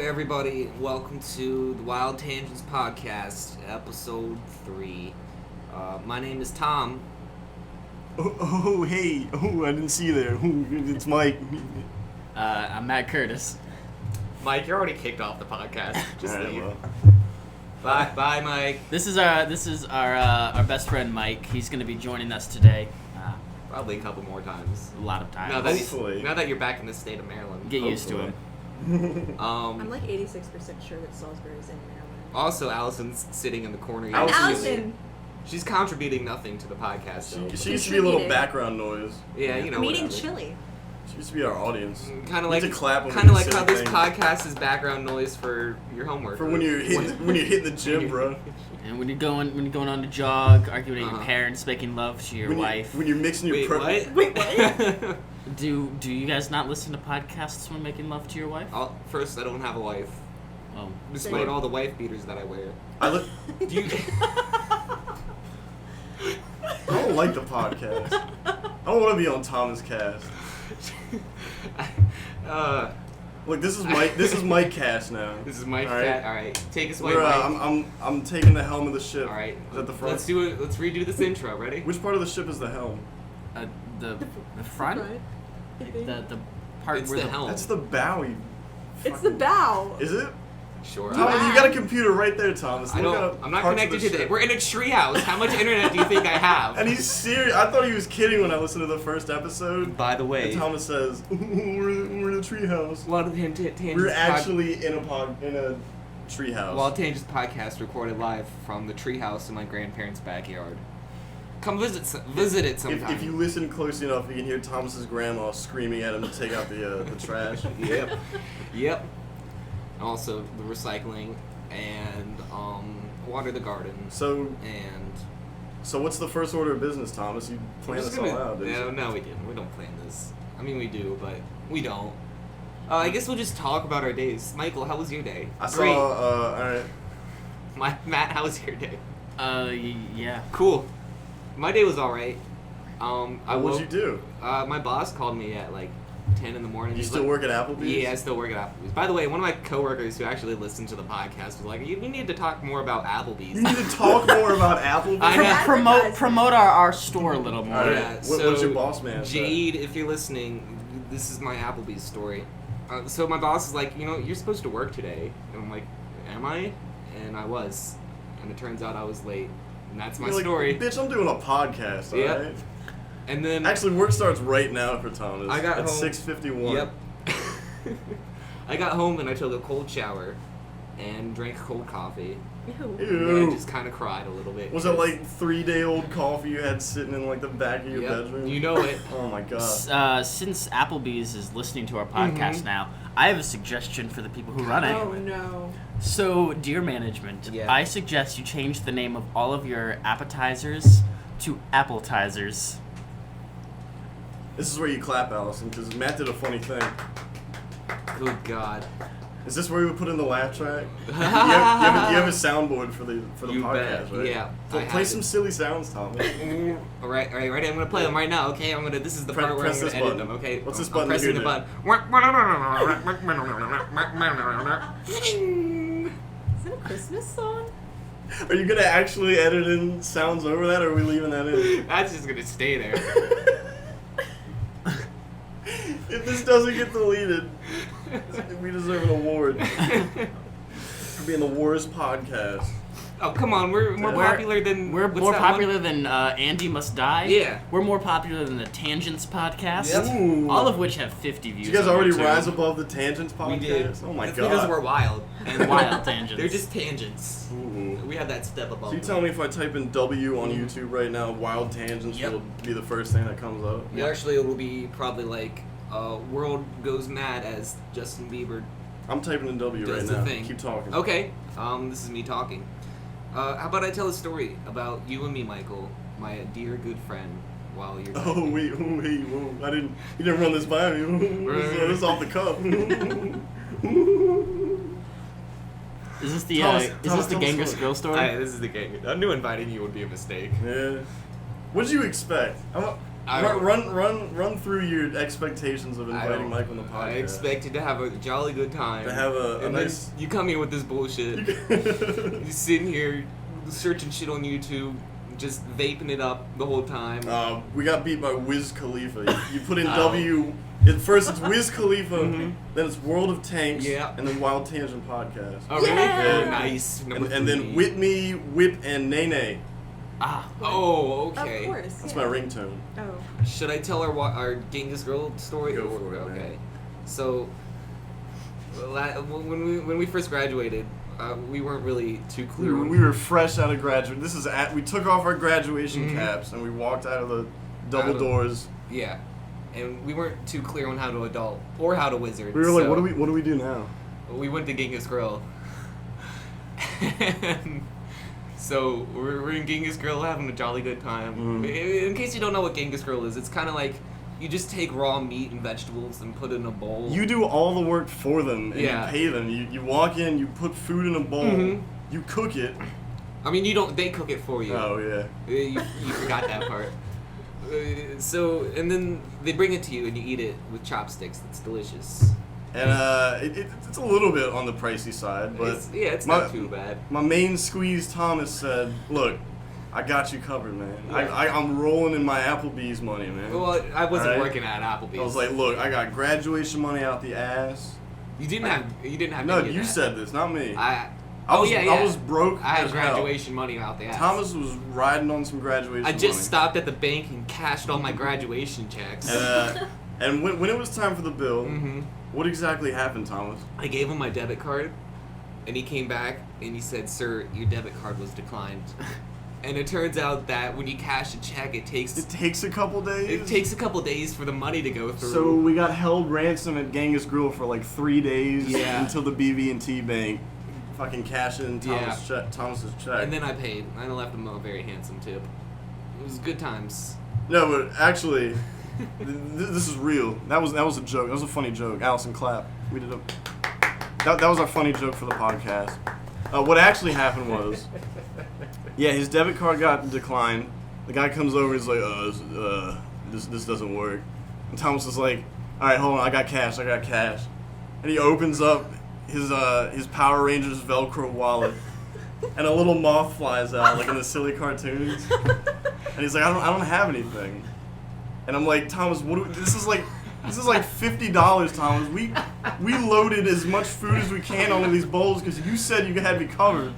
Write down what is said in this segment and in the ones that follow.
everybody. Welcome to the Wyld Tangents Podcast, episode 3. My name is Tom. Hey. I didn't see you there. It's Mike. I'm Matt Curtis. Mike, you're already kicked off the podcast. Just All right, leave. well. Bye, Mike. This is our best friend Mike. He's going to be joining us today. Probably a couple more times. A lot of times. Now that you're back in the state of Maryland. Get used to him. I'm like 86% sure that Salisbury's in Maryland. Also, Allison's sitting in the corner. Allison! She's contributing nothing to the podcast. Though. She used to be a little background noise. Yeah, you know. I'm eating whatever. chili. She used to be our audience. Kind of You like need to clap when kind of we like say how this things. podcast is background noise for your homework. For when you're hitting the gym, bro. And when you're going on to jog, arguing with your Uh-huh. parents, making love to your When wife. when you're mixing your Wait, what? Wait, what? Do you guys not listen to podcasts when making love to your wife? First, I don't have a wife. Oh. Despite all the wife beaters that I wear. I Do you... don't like the podcast. I don't want to be on Thomas Cast. Look, this is Mike. This is Mike Cast now. This is Mike. All right. All right. Take us away, We're, Mike. I'm taking the helm of the ship. All right. Is that the front? Let's do it. Let's redo this intro. Ready? Which part of the ship is the helm? The front? The part It's where the helm. That's the bow. It's the bow. Is it? Sure. Thomas, you got a computer right there, Thomas. I Look don't. up I'm not parts of connected the to the. ship. We're in a treehouse. How much internet do you think I have? And he's serious. I thought he was kidding when I listened to the first episode. By the way, And Thomas says, we're in a treehouse. Wild Tangents. We're actually in a treehouse. Wild Tangents podcast recorded live from the treehouse in my grandparents' backyard. Come visit it sometime. If you listen closely enough, you can hear Thomas's grandma screaming at him to take out the trash. Yep. Also the recycling and water the garden. So what's the first order of business, Thomas? You planned this all out, didn't you? No, we didn't. We don't plan this. I mean, we do, but we don't. I guess we'll just talk about our days. Michael, how was your day? I Great. saw, alright. Matt, how was your day? Yeah. Cool. My day was alright. What'd you do? My boss called me at like 10 in the morning. You He's still like, work at Applebee's? Yeah, I still work at Applebee's. By the way, one of my coworkers who actually listens to the podcast was like, "You need to talk more about Applebee's." You need to talk more about Applebee's? I know. Promote our store a little more. Alright. Yeah, What's your boss man say? Jade, if you're listening, this is my Applebee's story. So my boss is like, you're supposed to work today. And I'm like, am I? And I was. And it turns out I was late. And that's my You're like, story. Bitch, I'm doing a podcast, Yep. alright? And then... Actually, work starts right now for Thomas. I got at home. 6:51. Yep. I got home and I took a cold shower and drank cold coffee. Ew. And I just kind of cried a little bit. Was it like 3-day-old coffee you had sitting in like the back of your bedroom? You know it. Oh my god. Since Applebee's is listening to our podcast now, I have a suggestion for the people who run it. Oh no. So, dear management, Yeah. I suggest you change the name of all of your appetizers to appletizers. This is where you clap, Allison, because Matt did a funny thing. Good God. Is this where we would put in the laugh track? you have a soundboard for the You podcast, bet. right? Yeah. Play some silly sounds, Thomas. All right, ready? I'm gonna play them right now. Okay, this is the part where I'm Press gonna this edit button. them. Okay, What's this I'm button pressing here the button. Is it a Christmas song? Are you gonna actually edit in sounds over that, or are we leaving that in? That's just gonna stay there. If this doesn't get deleted, we deserve an award for being the worst podcast. Oh come on, we're more popular than We're what's more that popular one? than Andy Must Die. Yeah. We're more popular than the Tangents podcast. Yep. Ooh. All of which have 50 views. Did you guys on already YouTube. rise above the Tangents podcast? We did. Oh my That's god. because we're wild and Wild tangents. They're just tangents. Ooh. We have that step above. So you them. tell me if I type in W on YouTube right now, Wild Tangents Yep. will be the first thing that comes up? Yeah, actually, it will be probably like "World Goes Mad" as Justin Bieber. I'm typing in W Does right the now. thing. Keep talking. Okay. This is me talking. How about I tell a story about you and me, Michael, my dear good friend, while you're. Oh wait, whoa! You didn't run this by me. This is off the cuff. Is this the Thomas, Genghis Thomas, Grill story? This is the game. I knew inviting you would be a mistake. Yeah. What did you expect? Run through your expectations of inviting Mike on the podcast. I expected to have a jolly good time. To have a nice. You come here with this bullshit. You're sitting here searching shit on YouTube, just vaping it up the whole time. We got beat by Wiz Khalifa. You put in W. First it's Wiz Khalifa, then it's World of Tanks, and then Wild Tangent Podcast. Oh, really? Yeah. Nice. And then Whip Me, Whip, and Nene. Oh, okay. Of course. That's my ringtone. Oh. Should I tell our Genghis Girl story? Go for it, Okay. man. So, when we first graduated, we weren't really too clear. We were fresh out of graduate. We took off our graduation caps and we walked out of the double doors. Yeah. And we weren't too clear on how to adult or how to wizard. We were like, what do we do now? We went to Genghis Grill. So we're in Genghis Grill having a jolly good time. In case you don't know what Genghis Grill is, it's kind of like you just take raw meat and vegetables and put it in a bowl. You do all the work for them and you pay them. You walk in, you put food in a bowl, you cook it. I mean, you don't. They cook it for you. Oh yeah. You forgot that part. So, and then they bring it to you and you eat it with chopsticks. It's delicious. And it's a little bit on the pricey side, but it's not too bad. My main squeeze Thomas said, "Look, I got you covered, man. Yeah. I'm rolling in my Applebee's money, man." Well, I wasn't working at Applebee's. I was like, "Look, I got graduation money out the ass." You didn't have. No, any of you that. said this, not me. I I was broke. I had as hell. graduation money out the ass. Thomas was riding on some graduation I just money. stopped at the bank and cashed all my graduation checks. And when it was time for the bill, what exactly happened, Thomas? I gave him my debit card, and he came back and he said, "Sir, your debit card was declined." And it turns out that when you cash a check, it takes a couple days. It takes a couple days for the money to go through. So we got held ransom at Genghis Grill for like 3 days until the BB&T bank fucking cashed in Thomas's check. And then I paid. I left him a very handsome tip. It was good times. No, but actually, this is real. That was a joke. That was a funny joke. Allison, clap. We did that was our funny joke for the podcast. What actually happened was, his debit card got declined. The guy comes over and he's like, this doesn't work. And Thomas is like, all right, hold on, I got cash. And he opens up his Power Rangers Velcro wallet, and a little moth flies out like in the silly cartoons. And he's like, I don't have anything. And I'm like, Thomas, this is like $50, Thomas. We loaded as much food as we can onto these bowls because you said you had me covered.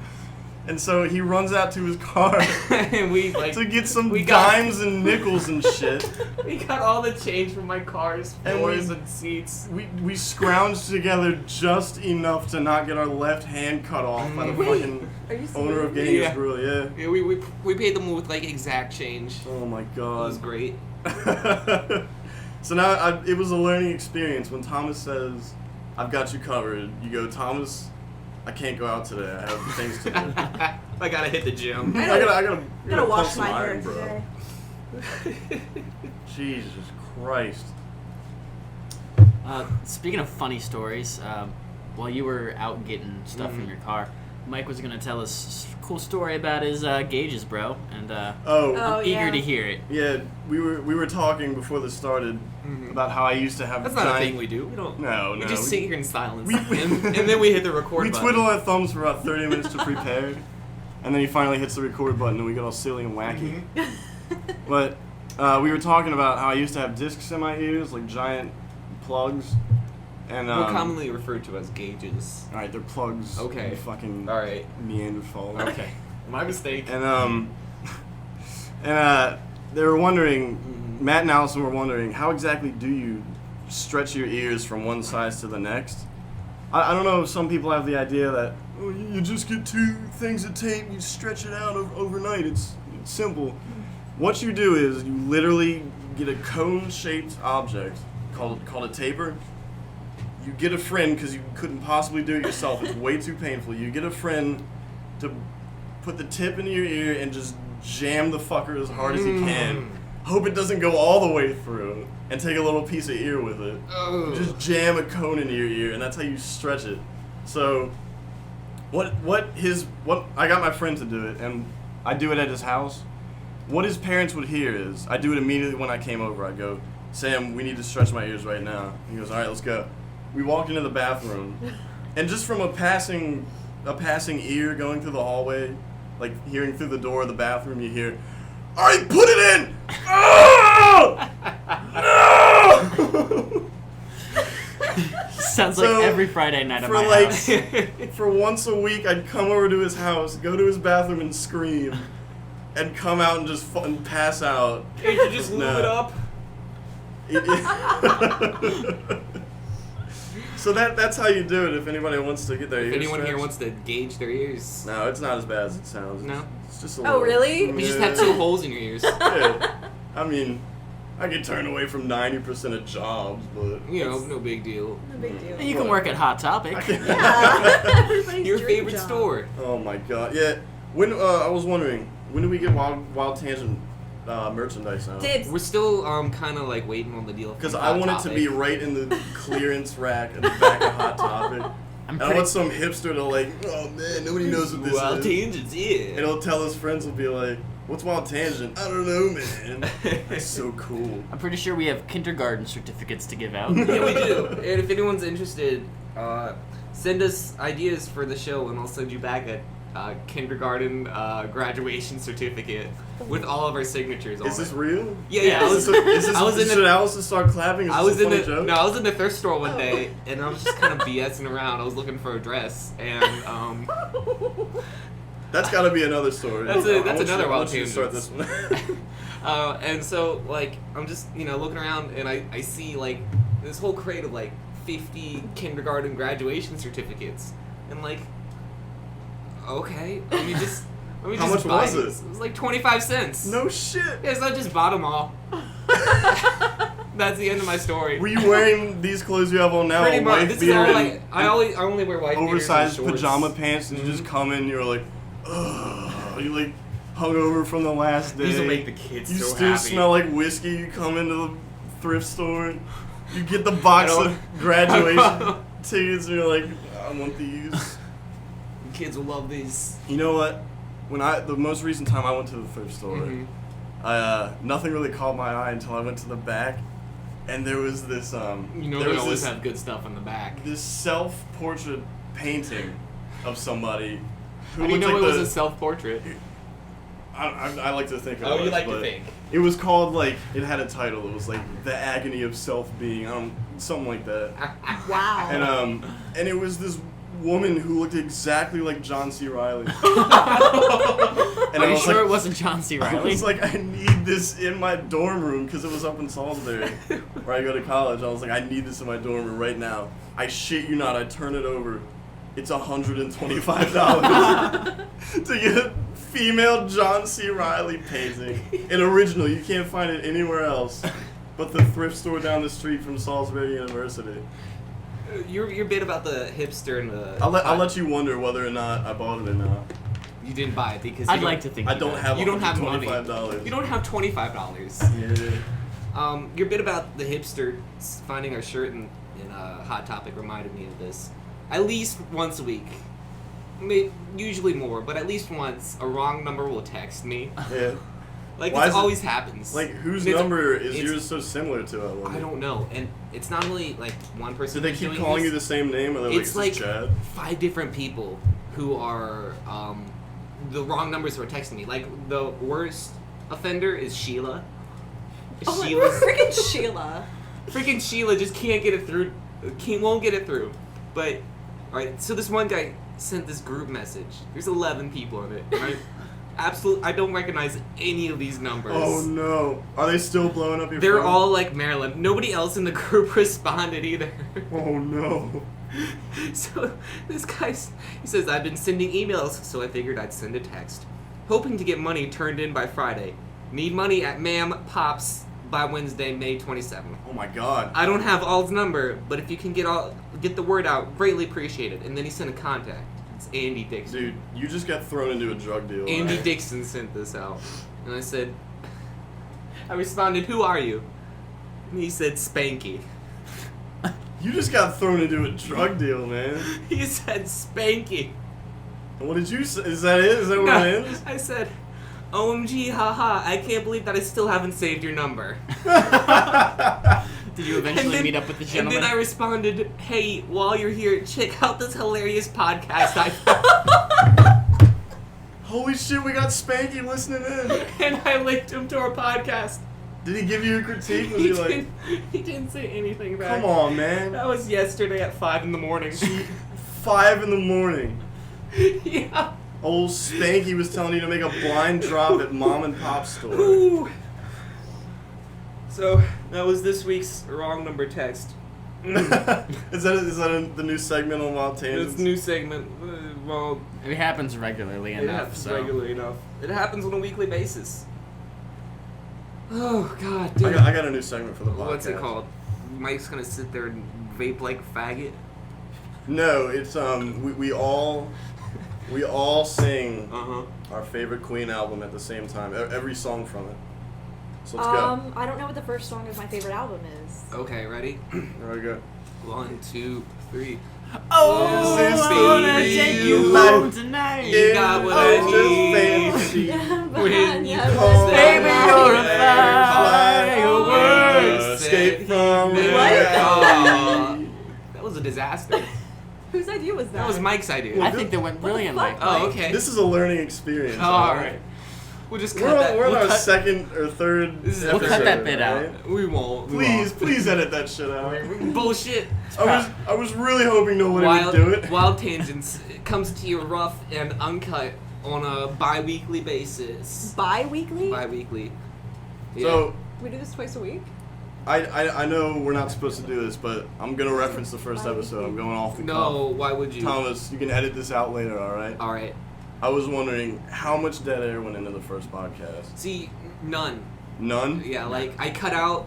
And so he runs out to his car and to get some dimes and nickels and shit. We got all the change from my car's floors and seats. We scrounged together just enough to not get our left hand cut off by the fucking owner of Genghis Grill. Yeah, we paid them with like exact change. Oh my god, it was great. So now it was a learning experience. When Thomas says, "I've got you covered," you go, "Thomas, I can't go out today. I have things to do. I gotta hit the gym. I gotta wash my hair iron, bro." Jesus Christ. Speaking of funny stories, while you were out getting stuff in your car, Mike was gonna tell us a cool story about his gauges, bro, and I'm eager to hear it. Yeah, we were talking before this started about how I used to have. That's not a thing we do. We don't. No. We just sit here in silence, and then we hit the record button. We twiddle our thumbs for about 30 minutes to prepare, and then he finally hits the record button, and we get all silly and wacky. But we were talking about how I used to have discs in my ears, like giant plugs. And more commonly referred to as gauges. Alright, they're plugs. Okay. You fucking alright. Neanderthal. Okay. My mistake. And they were wondering, Matt and Allison were wondering, how exactly do you stretch your ears from one size to the next? I don't know if some people have the idea that you just get 2 things of tape, you stretch it out overnight. It's simple. What you do is you literally get a cone-shaped object called a taper. You get a friend, because you couldn't possibly do it yourself. It's way too painful. You get a friend to put the tip into your ear and just jam the fucker as hard as you can. Hope it doesn't go all the way through, and take a little piece of ear with it. Just jam a cone into your ear, and that's how you stretch it. So, what I got my friend to do it, and I do it at his house. what his parents would hear is, I do it immediately when I came over. I go, Sam, we need to stretch my ears right now. He goes, all right, let's go. We walk into the bathroom, and just from a passing ear going through the hallway, like hearing through the door of the bathroom, you hear, all right, put it in! Oh! No! Sounds like every Friday night at my house. For once a week, I'd come over to his house, go to his bathroom and scream, and come out and just pass out. Can't you just lube it up? So that's how you do it if anybody wants to get their ears If anyone stretched. here wants to gauge their ears. No, it's not as bad as it sounds. No? It's just a little... Oh, really? You just have 2 holes in your ears. Yeah. I mean, I get turned away from 90% of jobs, but... You know, no big deal. No big deal. You can work at Hot Topic. Yeah. Everybody's Your dream favorite job. store. Oh my god. Yeah. When I was wondering, when do we get Wild Tangent merchandise out? Dibs. We're still kind of like waiting on the deal. Because I want it to be right in the clearance rack at the back of Hot Topic. And I want some hipster to like, oh man, nobody knows what this Wild is. Tangents, yeah. And he'll tell his friends, will be like, what's Wild Tangent? I don't know, man. That's so cool. I'm pretty sure we have kindergarten certificates to give out. Yeah, we do. And if anyone's interested, send us ideas for the show, and I'll send you back a kindergarten graduation certificate with all of our signatures on Is this it. real? Yeah. I was Should Allison start clapping? I was in the joke? I was in the thrift store one day, and I was just kind of BSing around. I was looking for a dress, and That's got to be another story. That's another Wild Tangent. Start this Tangents. one. And so like I'm just looking around, and I see like this whole crate of like 50 kindergarten graduation certificates, and like, okay, let me just How much buy was these. it? It was like 25 cents. No shit. Yeah, so I just bought them all. That's the end of my story. Were you wearing these clothes you have on now? Pretty a much. wife This is beater all and like I only wear white oversized beaters and pajama shorts. pants, and you just come in, you're like, ugh. You like hungover from the last day. These will make the kids You so still happy. smell like whiskey. You come into the thrift store, you get the box of graduation tickets, and you're like, I want these. Kids will love these. You know what? The most recent time I went to the thrift store, nothing really caught my eye until I went to the back, and there was this They was always this, have good stuff in the back. this self-portrait painting of somebody who How do you looked know like it was a self-portrait? I like to think it Oh, was, you like to but think. It was called, like, it had a title. It was like The Agony of Self-Being, something like that. Wow. And it was this woman who looked exactly like John C. Reilly. Are you sure it wasn't John C. I Reilly? was like, I need this in my dorm room because it was up in Salisbury where I go to college. I was like, I need this in my dorm room right now. I shit you not, I turn it over. It's $125 to get a female John C. Reilly painting. An original. You can't find it anywhere else but the thrift store down the street from Salisbury University. Your bit about the hipster and the... I'll let you wonder whether or not I bought it or not. You didn't buy it because I'd like to think I don't have You don't have money. $125. You don't have $25. Yeah. Your bit about the hipster finding our shirt in Hot Topic reminded me of this. At least once a week, usually more, but at least once, a wrong number will text me. Yeah. Like, Why it is it- always happens. Like, whose It's- number is it's- yours so similar to? I wonder. I don't know, and it's not only like one person. Did they who's keep doing calling this. you the same name, or they're It's like, like is this Chad? 5 different people who are the wrong numbers who are texting me. Like, the worst offender is Sheila. Freaking Sheila. Freaking Sheila just can't get it through. Won't get it through. But alright, so this one guy sent this group message. There's 11 people in it. And I don't recognize any of these numbers. Oh no! Are they still blowing up your They're phone? all like Maryland. Nobody else in the group responded either. Oh no! So this guy, he says, I've been sending emails, so I figured I'd send a text. Hoping to get money turned in by Friday. Need money at Ma'am Pops by Wednesday, May 27th. Oh my god! I don't have Ald's number, but if you can get the word out, greatly appreciated. And then he sent a contact. It's Andy Dixon. Dude, you just got thrown into a drug deal. Andy right? Dixon sent this out. And I responded, who are you? And he said, Spanky. You just got thrown into a drug deal, man. He said, Spanky. And what did you say? Is that it? Is that what it is? I said, OMG, haha, I can't believe that I still haven't saved your number. Did you eventually meet up with the gentleman? And then I responded, hey, while you're here, check out this hilarious podcast I found. Holy shit, we got Spanky listening in. And I linked him to our podcast. Did he give you a critique? Was he like... He didn't say anything back. Come on, man. That was yesterday at 5 in the morning. 5 in the morning. Yeah. Old Spanky was telling you to make a blind drop at mom and pop store. Ooh. So, that was this week's wrong number text. Is that the new segment on Wild Tangents? It's a new segment. Well, it happens regularly it enough. happens regularly enough. It happens on a weekly basis. Oh, God, dude. I got a new segment for the podcast. What's it called? Mike's gonna sit there and vape like faggot? No, it's we all sing our favorite Queen album at the same time. Every song from it. So let's go. I don't know what the first song of my favorite album is. Okay, ready? There we go. 1, 2, 3. Oh, This I is wanna baby take you you like home tonight. You got what I need. Fancy. When you call Baby, you're a firework. Escape from What? reality. That was a disaster. Whose idea was that? That was Mike's idea. I think that went brilliantly. fuck? Oh, okay. This is a learning experience. Oh, alright. We'll just cut We're that. on We'll our cut- second or third We'll episode. cut that bit out. right? We won't. We Please edit that shit out. won't. Bullshit. I was really hoping nobody would do it. Wild Tangents comes to you rough and uncut on a bi-weekly basis. Bi-weekly? Bi-weekly. Yeah. So We do this twice a week? I know we're not supposed to do this, but I'm gonna reference the first episode. I'm going off the No, why would you? cuff. Thomas, you can edit this out later, all right? All right. I was wondering how much dead air went into the first podcast. See, none. None. Yeah, like I cut out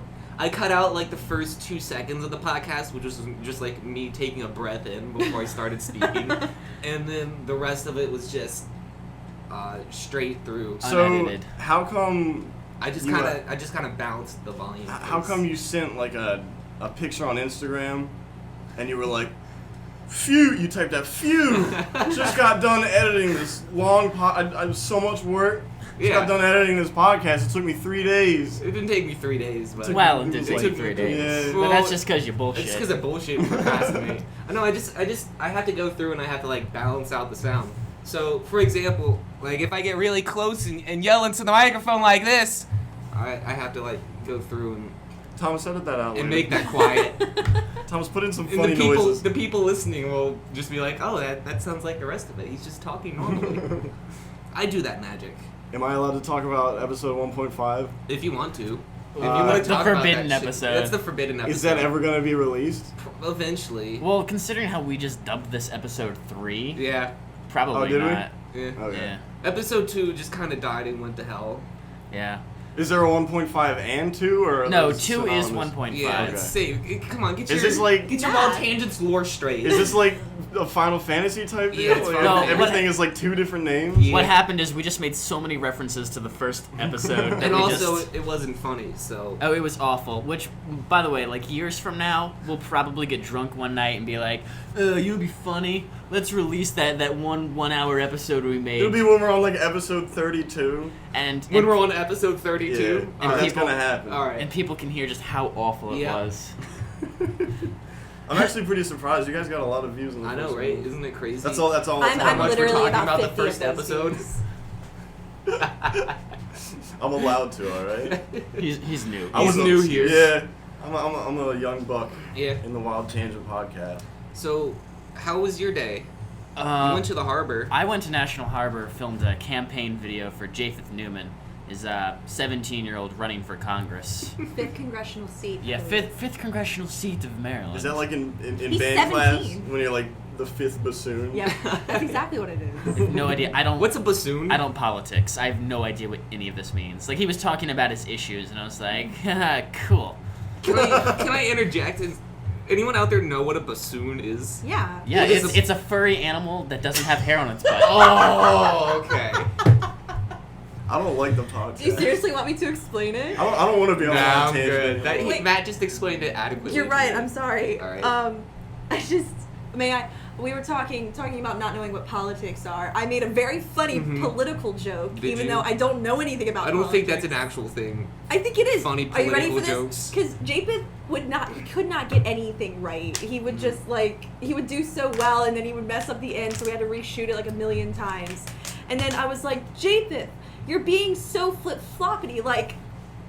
like the first 2 seconds of the podcast, which was just like me taking a breath in before I started speaking, and then the rest of it was just straight through. So Unedited. how come? I just you, kind of balanced the volume. How come you sent like a picture on Instagram, and you were like, "Phew!" You typed that, "Phew!" Just got done editing this long I was so much work. Just got done editing this podcast. It took me 3 days. It didn't take me 3 days, but Well, it did It take took you 3 me- days. yeah. But that's just because you bullshit. it's because of bullshit and procrastinate. I know. I have to go through and I have to like balance out the sound. So, for example, like if I get really close and yell into the microphone like this, I have to like go through Thomas, edit that out. and later. make that quiet. Thomas, put in some And funny noises. the people listening will just be like, oh, that sounds like the rest of it. He's just talking normally. I do that magic. Am I allowed to talk about episode 1.5? If you want to. If you The want to talk forbidden about that episode. Shit, that's the forbidden episode. Is that ever going to be released? Eventually. Well, considering how we just dubbed this episode 3, Yeah. probably Oh, did we? not. Yeah. Okay. Yeah. Episode 2 just kind of died and went to hell. Yeah. Is there a 1.5 and 2? Or No, is it 2 is synonymous? 1.5. Yeah, Okay. it's safe. Come on, get Is your this like- get your Nah. Wild Tangents lore straight. Is this like a Final Fantasy type deal? Yeah, it's Like, Final everything Fantasy. is like 2 different names? Yeah. What happened is we just made so many references to the first episode. that And we also, just- it wasn't funny, so. Oh, it was awful. Which, by the way, like years from now, we'll probably get drunk one night and be like, you would be funny. Let's release that one hour episode we made. It'll be when we're on like episode 32. and When and, we're on episode 32. Yeah, that's people- gonna happen. Alright. and people can hear just how awful it Yeah. was. I'm actually pretty surprised. You guys got a lot of views on the I know, first right? one. Isn't it crazy? That's all. That's all. I'm how much we're literally talking about the 50 first of those episode. views. I'm allowed to. All right. He's new. I He's was new here. Yeah. I'm a young buck Yeah. in the Wild Tangent podcast. So, how was your day? You went to the harbor. I went to National Harbor, filmed a campaign video for Japheth Newman, his 17-year-old running for Congress. 5th congressional seat. Yeah, fifth congressional seat of Maryland. Is that like in He's band class 17. when you're like the 5th bassoon? Yeah, that's exactly what it I is. have no idea. I don't. What's a bassoon? I don't politics. I have no idea what any of this means. Like he was talking about his issues, and I was like, cool. Can I interject? Is anyone out there know what a bassoon is? Yeah. Yeah, What is it's a furry animal that doesn't have hair on its butt. Oh, okay. I don't like the podcast. Do you seriously want me to explain it? I don't want to be on Nah, Wild I'm Tangent. good. Wait. Matt just explained it adequately. You're right. I'm sorry. All right. I just may we were talking about not knowing what politics are. I made a very funny political joke, even though I don't know anything about politics. I don't think that's an actual thing. I think it is. Funny Are you ready political for jokes. this? Because Japeth could not get anything right. He would just he would do so well, and then he would mess up the end, so we had to reshoot it like 1,000,000 times. And then I was like, Japeth, you're being so flip-floppity, like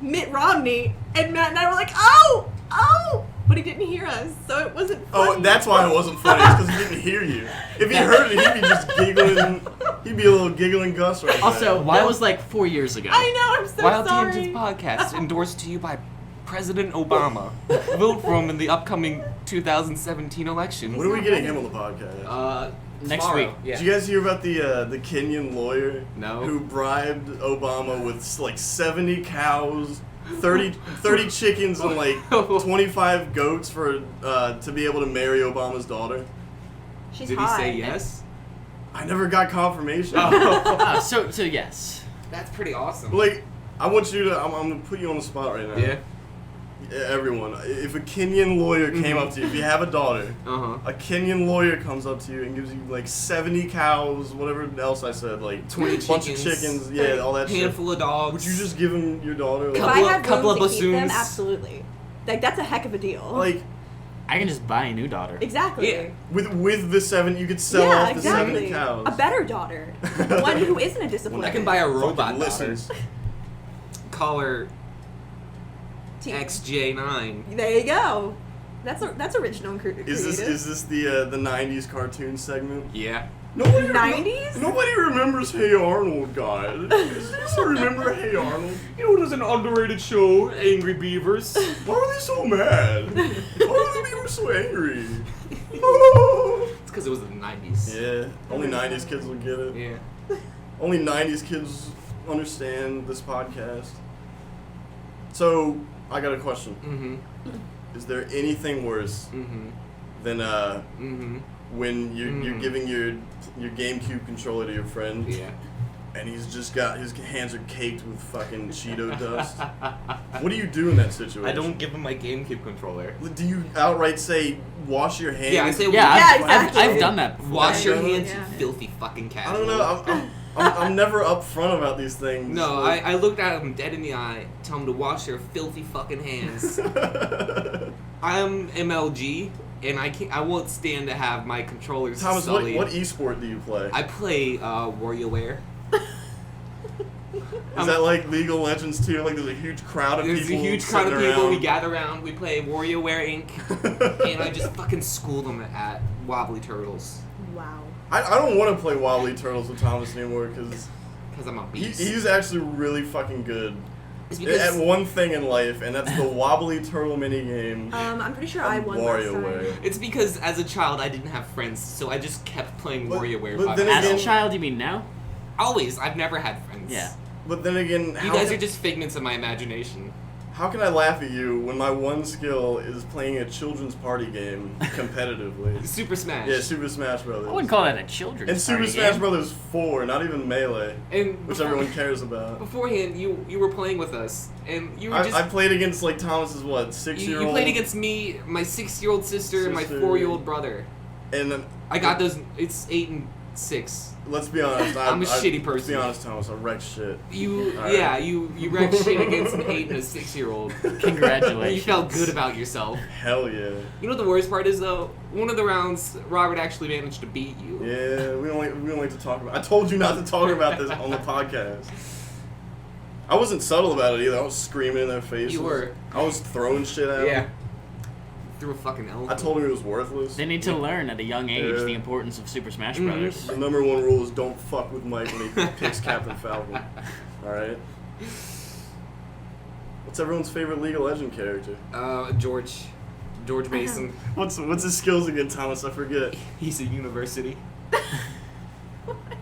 Mitt Romney. And Matt and I were like, oh! But he didn't hear us, so it wasn't funny. Oh, that's why it wasn't funny. It's because he didn't hear you. If he heard it, he'd be just giggling. He'd be a little giggling Gus right now. Also, that was like 4 years ago. I know, I'm so Wild sorry. Tangents podcast endorsed to you by President Obama. Vote for him in the upcoming 2017 election. When are we getting him on the podcast? Next Tomorrow. week. Yeah. Did you guys hear about the Kenyan lawyer? No. Who bribed Obama with like 70 cows, 30 chickens, and like 25 goats for to be able to marry Obama's daughter? She's Did hot. he say yes? I never got confirmation. So yes. That's pretty awesome. Like, I want you to. I'm gonna put you on the spot right now. Yeah. Everyone, if a Kenyan lawyer came up to you, if you have a daughter, Uh-huh. a Kenyan lawyer comes up to you and gives you like 70 cows, whatever else I said, like 20 bunch of chickens, chickens, yeah, all that shit. Handful of dogs. Would you just give him your daughter? If Like, I have couple room of to keep them, bassoons. absolutely. Like, that's a heck of a deal. like I can just buy a new daughter. exactly. Yeah. with the 7, you could sell Yeah, off the exactly. 70 cows. A better daughter. One who isn't a disciplinarian. I can buy a Fucking robot daughter. listens. Call her Team. XJ9. There you go. That's original and creative. Is this the 90s cartoon segment? Yeah. Nobody 90s? Nobody remembers Hey Arnold, guys. Does anyone remember Hey Arnold? You know, it was an underrated show, Angry Beavers. Why are they so mad? Why are the beavers so angry? It's because it was the 90s. Yeah, only 90s kids will get it. Yeah. Only 90s kids understand this podcast. So, I got a question. Mm-hmm. Is there anything worse Mm-hmm. than Mm-hmm. when you're giving your GameCube controller to your friend Yeah. and he's just got his hands are caked with fucking Cheeto dust? What do you do in that situation? I don't give him my GameCube controller. Do you outright say wash your hands? Yeah, I say Yeah, exactly. I've done that before. wash your Yeah. hands, Yeah. you filthy fucking cat. I don't know. I'm never upfront about these things. No, I looked at him dead in the eye, tell him to wash their filthy fucking hands. I'm MLG, and I won't stand to have my controllers Thomas, sullied. what esport do you play? I play WarioWare. Is that like League of Legends too? Like there's a huge crowd of There's people. a huge crowd of sitting people. around? We gather around. We play WarioWare Inc. and I just fucking school them at Wobbly Turtles Wow. I don't want to play Wobbly Turtles with Thomas anymore because I'm a beast. he's actually really fucking good It's because at one thing in life, and that's the Wobbly Turtle minigame. I'm pretty sure I won last WarioWare. time. It's because as a child I didn't have friends, so I just kept playing But- WarioWare. but by then myself. As a again- child, you mean now? Always, I've never had friends. Yeah. But then again, You guys are just figments of my imagination. how can I laugh at you when my one skill is playing a children's party game competitively? Super Smash. Yeah, Super Smash Brothers. I wouldn't call that a children's And Super party Smash game. Brothers 4, not even Melee, And which everyone cares about. beforehand, you were playing with us, and you were just I played against like Thomas's what, you 6-year-old. played against me, my 6-year-old sister, and my Sister. 4-year-old brother. And then I got those. It's 8 and 6. let's be honest. I'm a shitty Let's be person. honest, Thomas. I wrecked shit. You All right. yeah, you wrecked shit against an 8 and a 6-year-old. Congratulations. You felt good about yourself. Hell yeah. You know what the worst part is though? One of the rounds, Robert actually managed to beat you. Yeah, we don't like to talk about. I told you not to talk about this on the podcast. I wasn't subtle about it either. I was screaming in their faces. You were. I was throwing shit at Yeah. him. Threw a fucking elephant. I told him it was worthless. They need to learn at a young age Yeah. the importance of Super Smash Mhm. Brothers. The number one rule is don't fuck with Mike when he picks Captain Falcon. Alright? What's everyone's favorite League of Legends character? George Mason. What's his skills again, Thomas? I forget. He's a university.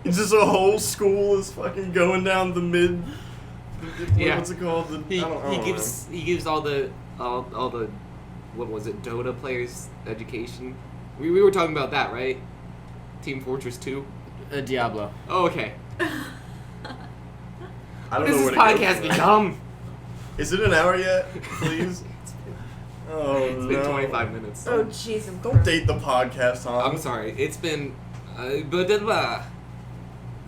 It's just a whole school is fucking going down the mid. Yeah. What's it called? He I don't know. he gives all the what was it, Dota players education. We were talking about that, right? Team Fortress 2. Diablo. Oh, okay. I What don't does know this where to go podcast from there. become? Is it an hour yet? Please. Oh, It's been 25 minutes. Oh, jeez. Don't date the podcast, Tom. I'm sorry. It's been... It's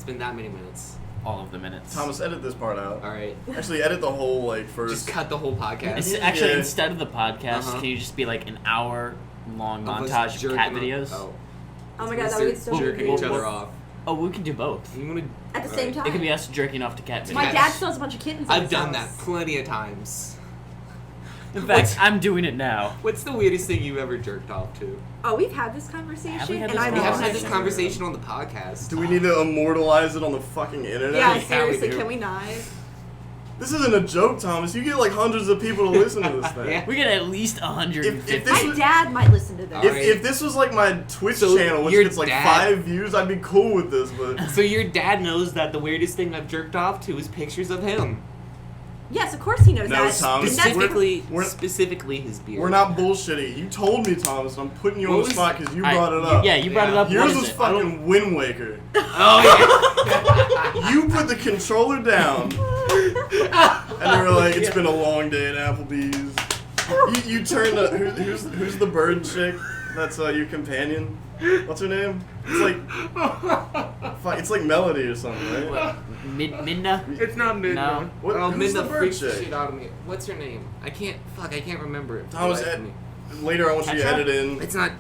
been that many minutes. All of the minutes. Thomas, edit this part out. Alright. Actually, edit the whole, like, first... Just cut the whole podcast. Actually, Yeah. instead of the podcast, Uh-huh. can you just be like an hour-long Of us montage of jerking cat off- videos? Oh. Oh my god, that would get so Jerking weird. each other off. Oh, we can do both. You wanna... At the same time. It could be us jerking off to cat videos. My dad still has a bunch of kittens in I've his done house. that plenty of times. In fact, I'm doing it now. What's the weirdest thing you've ever jerked off to? Oh, we've had this conversation, Have we had and this I We know haven't had this Yeah. conversation on the podcast. Do we need to immortalize it on the fucking internet? Yeah, we seriously, do. can we not? This isn't a joke, Thomas. You get like hundreds of people to listen to this thing. Yeah. We get at least 150. If this My was- dad might listen to this. Alright. If this was like my Twitch So channel, which your gets like dad- 5 views, I'd be cool with this, but... So your dad knows that the weirdest thing I've jerked off to is pictures of him. Yes, of course he knows No, that. Tom, And that's Specifically his beard. We're not bullshitty. You told me, Thomas. I'm putting you on What the was- spot because you brought it up. Yeah, you brought it up. Yours What was is it? fucking Wind Waker. Oh yeah. You put the controller down, and they were like, "It's been a long day at Applebee's." You turned to who's the bird chick? That's your companion. What's her name? It's like it's like Melody or something, right? What? Midna? It's not Midna. No. What- Oh, who's Midna the bird freaks the chick? shit out of me. What's her name? I can't remember it. Thomas, for the life of me. later I want you to Tetra? edit in. It's not.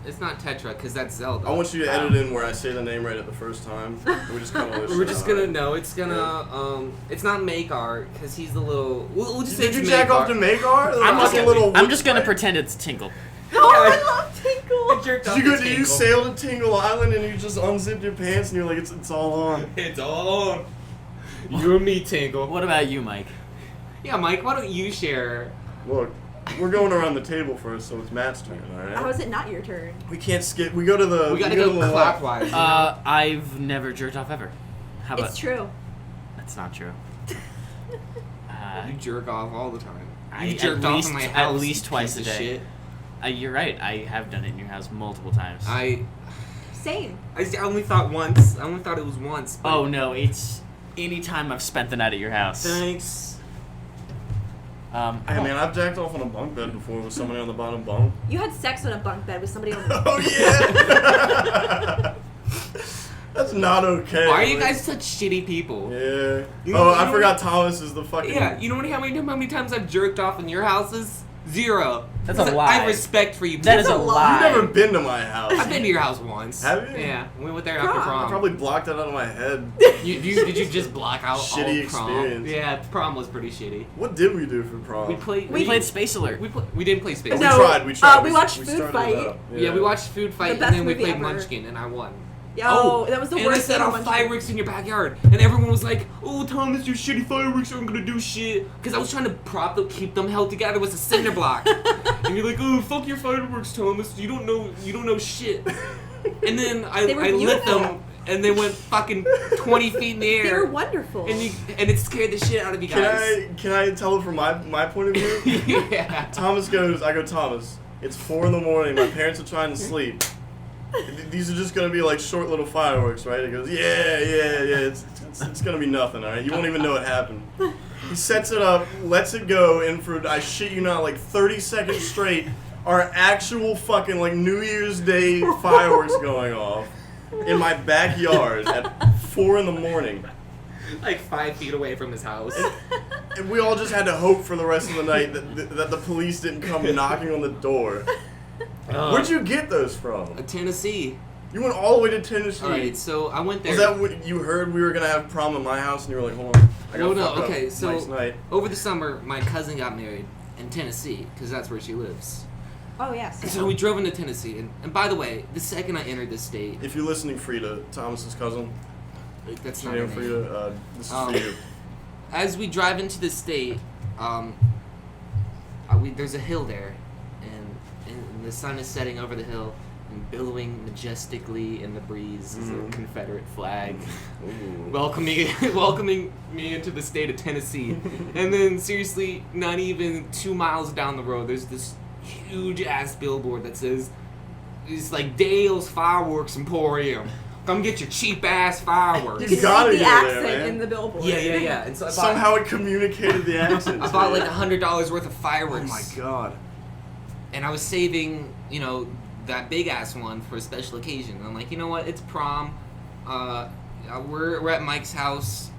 It's not Tetra because that's Zelda. I want you to edit in where I say the name right at the first time. We just kind of. We're just gonna know. It's gonna. It's not Makar because he's the little. We'll just say Did you it's jack Makar. off to Makar? I'm just gonna pretend it's Tinkle. Oh, I love Tinkle. Jerked off Did you go? to Did you Tinkle. sail to Tingle Island and you just unzipped your pants and you're like, it's all on. It's all on. You and me, Tinkle. What about you, Mike? Yeah, Mike. Why don't you share? Look, we're going around the table first, so it's Matt's turn. All right. How is it not your turn? We can't skip. We go to the. We gotta go go to the left. clockwise. you know? I've never jerked off ever. How about? It's true. That's not true. You jerk off all the time. I- You at jerked off least- in my at house. least you twice piece a of day. Shit. You're right. I have done it in your house multiple times. I Same. only thought once. I only thought it was once. But Oh no, it's any time I've spent the night at your house. Thanks. Hey man, I've jacked off on a bunk bed before with somebody on the bottom bunk. You had sex on a bunk bed with somebody on the Oh yeah. That's not okay. Why are you guys such shitty people? Yeah. You know- I you know- forgot Thomas is the fucking. Yeah, you know how many times I've jerked off in your houses? 0. That's a I lie. have respect for you. That is a people. lie. You've never been to my house. I've been to your house once. Have you? Yeah, we went there after Prom. prom. I probably blocked it out of my head. Did you just block out Shitty all prom? experience. Yeah, prom was pretty shitty. What did we do for prom? We played. We played Space Alert. We didn't play Space. We No. Alert. tried. We watched Food started Fight. it up. Yeah, we watched Food Fight The and best then we movie played ever. Munchkin and I won. Yo, that was the and worst they set thing off on fireworks in your backyard, and everyone was like, "Oh, Thomas, your shitty fireworks aren't gonna do shit." Because I was trying to keep them held together with a cinder block, and you're like, "Oh, fuck your fireworks, Thomas. You don't know shit." And then I They were lit beautiful. them, and they went fucking 20 feet in the air. They were wonderful. and it scared the shit out of you guys. Can I tell it from my point of view? Yeah. Thomas goes. I go, Thomas. It's 4 in the morning. My parents are trying to sleep. These are just gonna be like short little fireworks, right? He goes, yeah. It's gonna be nothing, all right. You won't even know it happened. He sets it up, lets it go, and for I shit you not, like 30 seconds straight, are actual fucking like New Year's Day fireworks going off in my backyard at 4 in the morning. Like 5 feet away from his house. And we all just had to hope for the rest of the night that the police didn't come knocking on the door. Where'd you get those from? Tennessee. You went all the way to Tennessee. Alright, so I went there. Was that what you heard we were gonna have prom at my house, and you were like, hold on, I No, gotta no, fuck up. okay, so Nice night. over the summer, my cousin got married in Tennessee, because that's where she lives. oh yes. So we drove into Tennessee, and by the way, the second I entered the state, If you're listening, Frida, Thomas's cousin, that's her not her name, name. Frida, this is Um, for you. As we drive into the state, there's a hill there, and the sun is setting over the hill, and billowing majestically in the breeze is a Confederate flag. Ooh. welcoming me into the state of Tennessee. And then seriously, not even 2 miles down the road, there's this huge ass billboard that says, it's like Dale's Fireworks Emporium. come get your cheap ass fireworks. You can gotta see the go there, accent man. in the billboard. Yeah. And so I bought, Somehow it communicated the accent. I bought like $100 worth of fireworks. Oh my god. And I was saving, that big ass one for a special occasion. And I'm like, you know what? It's prom. We're at Mike's house.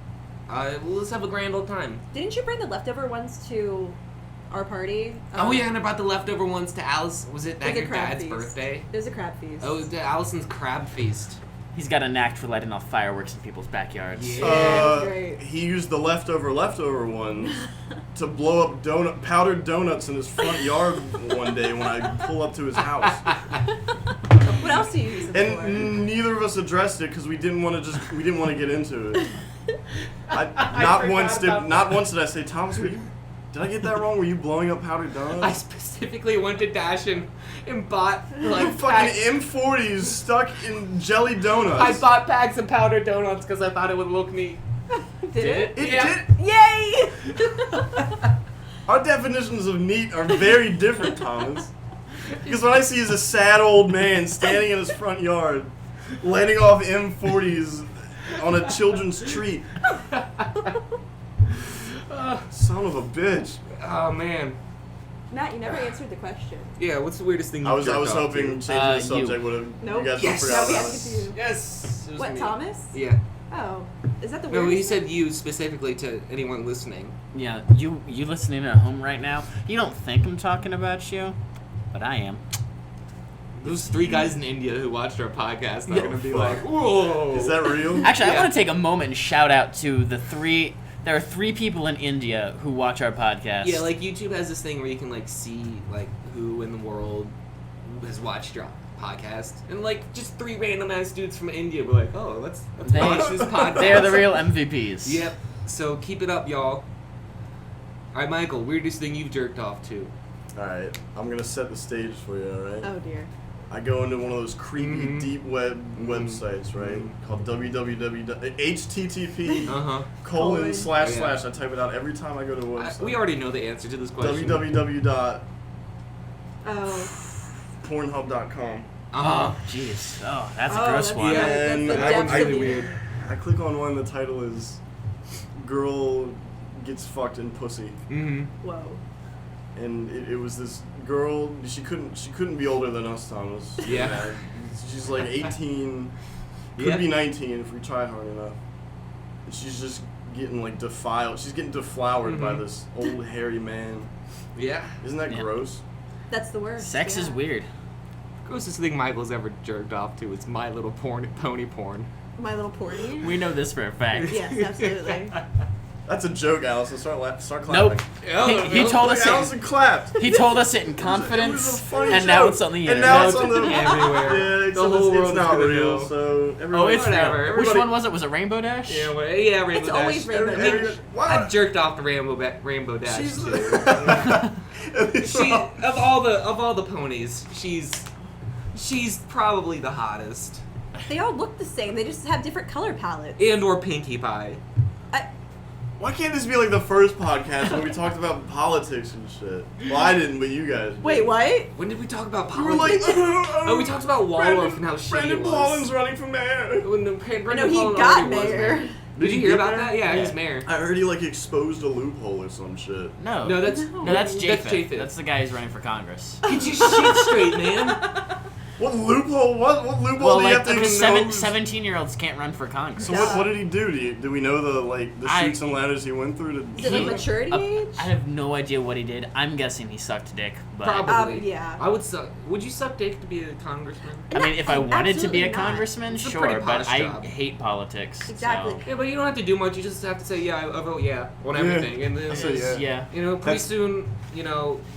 Let's have a grand old time. Didn't you bring the leftover ones to our party? Oh yeah, and I brought the leftover ones to Alice. Was it It was a your crab dad's feast. birthday? It was a crab feast. Oh, it was Allison's crab feast. He's got a knack for lighting off fireworks in people's backyards. Yeah. that's great. He used the leftover ones to blow up powdered donuts in his front yard one day when I pull up to his house. What else do you use it for? And neither of us addressed it because we didn't want to get into it. Not once did I say, Thomas, did I get that wrong? Were you blowing up powdered donuts? I specifically went to Dash and bought like Fucking M40s stuck in jelly donuts. I bought packs of powdered donuts because I thought it would look neat. Did it? It Yeah. did. Yay! Our definitions of neat are very different, Thomas. Because what I see is a sad old man standing in his front yard, letting off M40s on a children's treat. Son of a bitch. Oh man. Matt, you never answered the question. Yeah, what's the weirdest thing I was hoping changing the you. subject would have. Nope. You guys Yes. forgot No, we about have it. to get to you. Yes. It was What, me. Thomas? Yeah. Oh. Is that the No, weirdest he thing? said you specifically to anyone listening. Yeah, you listening at home right now, you don't think I'm talking about you, but I am. Those 3 guys in India who watched our podcast are Yeah, gonna be fuck. like, whoa. Is that real? Actually, I Yeah. want to take a moment and shout out to there are 3 people in India who watch our podcast. Yeah, like YouTube has this thing where you can like see like who in the world has watched your podcast, and like just 3 random ass dudes from India were like, oh, let's They- watch this podcast. They're the real MVPs. Yep. So keep it up, y'all. All right, Michael. Weirdest thing you've jerked off to? Alright, I'm gonna set the stage for you, alright? Oh, dear. I go into one of those creepy Mhm. deep web websites, right? Called http Uh huh. / I type it out every time I go to a website. We already know the answer to this question. www.pornhub.com. Oh, jeez. Oh, that's a Oh, gross that's one. Yeah. And That's the I That one's depth really of weird. I click on one. The title is "Girl Gets Fucked in Pussy," Mm-hmm. Whoa. and it was this girl. She couldn't be older than us, Thomas. Yeah. She's like 18, could Yeah. be 19 if we try hard enough. And she's just getting like defiled. She's getting deflowered by Mhm. this old hairy man. Yeah. Isn't that Yeah. gross? That's the worst. Sex is yeah. weird. Grossest thing Michael's ever jerked off to is My Little Pony porn. My Little Pony? We know this for a fact. Yes, absolutely. That's a joke, Allison. Start clapping. Nope. He told us Allison clapped. He told us it in It was confidence, a funny and now joke. it's on the And internet. now it's on the everywhere. Yeah, The whole it's world not is gonna real. know. So Oh, everybody, it's Whatever. Which Everybody- one was it? Was it Rainbow Dash? Yeah, Rainbow It's Dash. always Rainbow every- Dash. what? I've jerked off to Rainbow Dash She's too. She's She of all the ponies, she's probably the hottest. They all look the same. They just have different color palettes. And/or Pinkie Pie. Why can't this be like the first podcast when we talked about politics and shit? Well, I didn't, but you guys. Wait, did. what? When did we talk about You were like, politics? Oh, we talked about Waldorf and how shitty Brandon it was. Paulin's running for mayor. When the No, Brendan he Paulin got already was mayor. Did you he hear get about mayor? that? Yeah, Yeah. he's mayor. I heard he like exposed a loophole or some shit. No. No, that's That's Japheth. Japheth. That's the guy who's running for Congress. Get your shit straight, man. What loophole? What loophole Well, do you like have to expose? 17-year-olds can't run for Congress. So what did he do? Do we know the I- chutes and ladders he went through to? Is it like He- maturity age? I have no idea what he did. I'm guessing he sucked dick, but Probably. Yeah. I would suck. Would you suck dick to be a congressman? I mean, if I wanted to be a Absolutely not. congressman, It's a sure, pretty but posh I job. hate politics. Exactly. So. Yeah, but you don't have to do much. You just have to say, yeah, I vote yeah on Yeah. everything. And then, I say yeah. Yeah. you know, pretty That's- soon,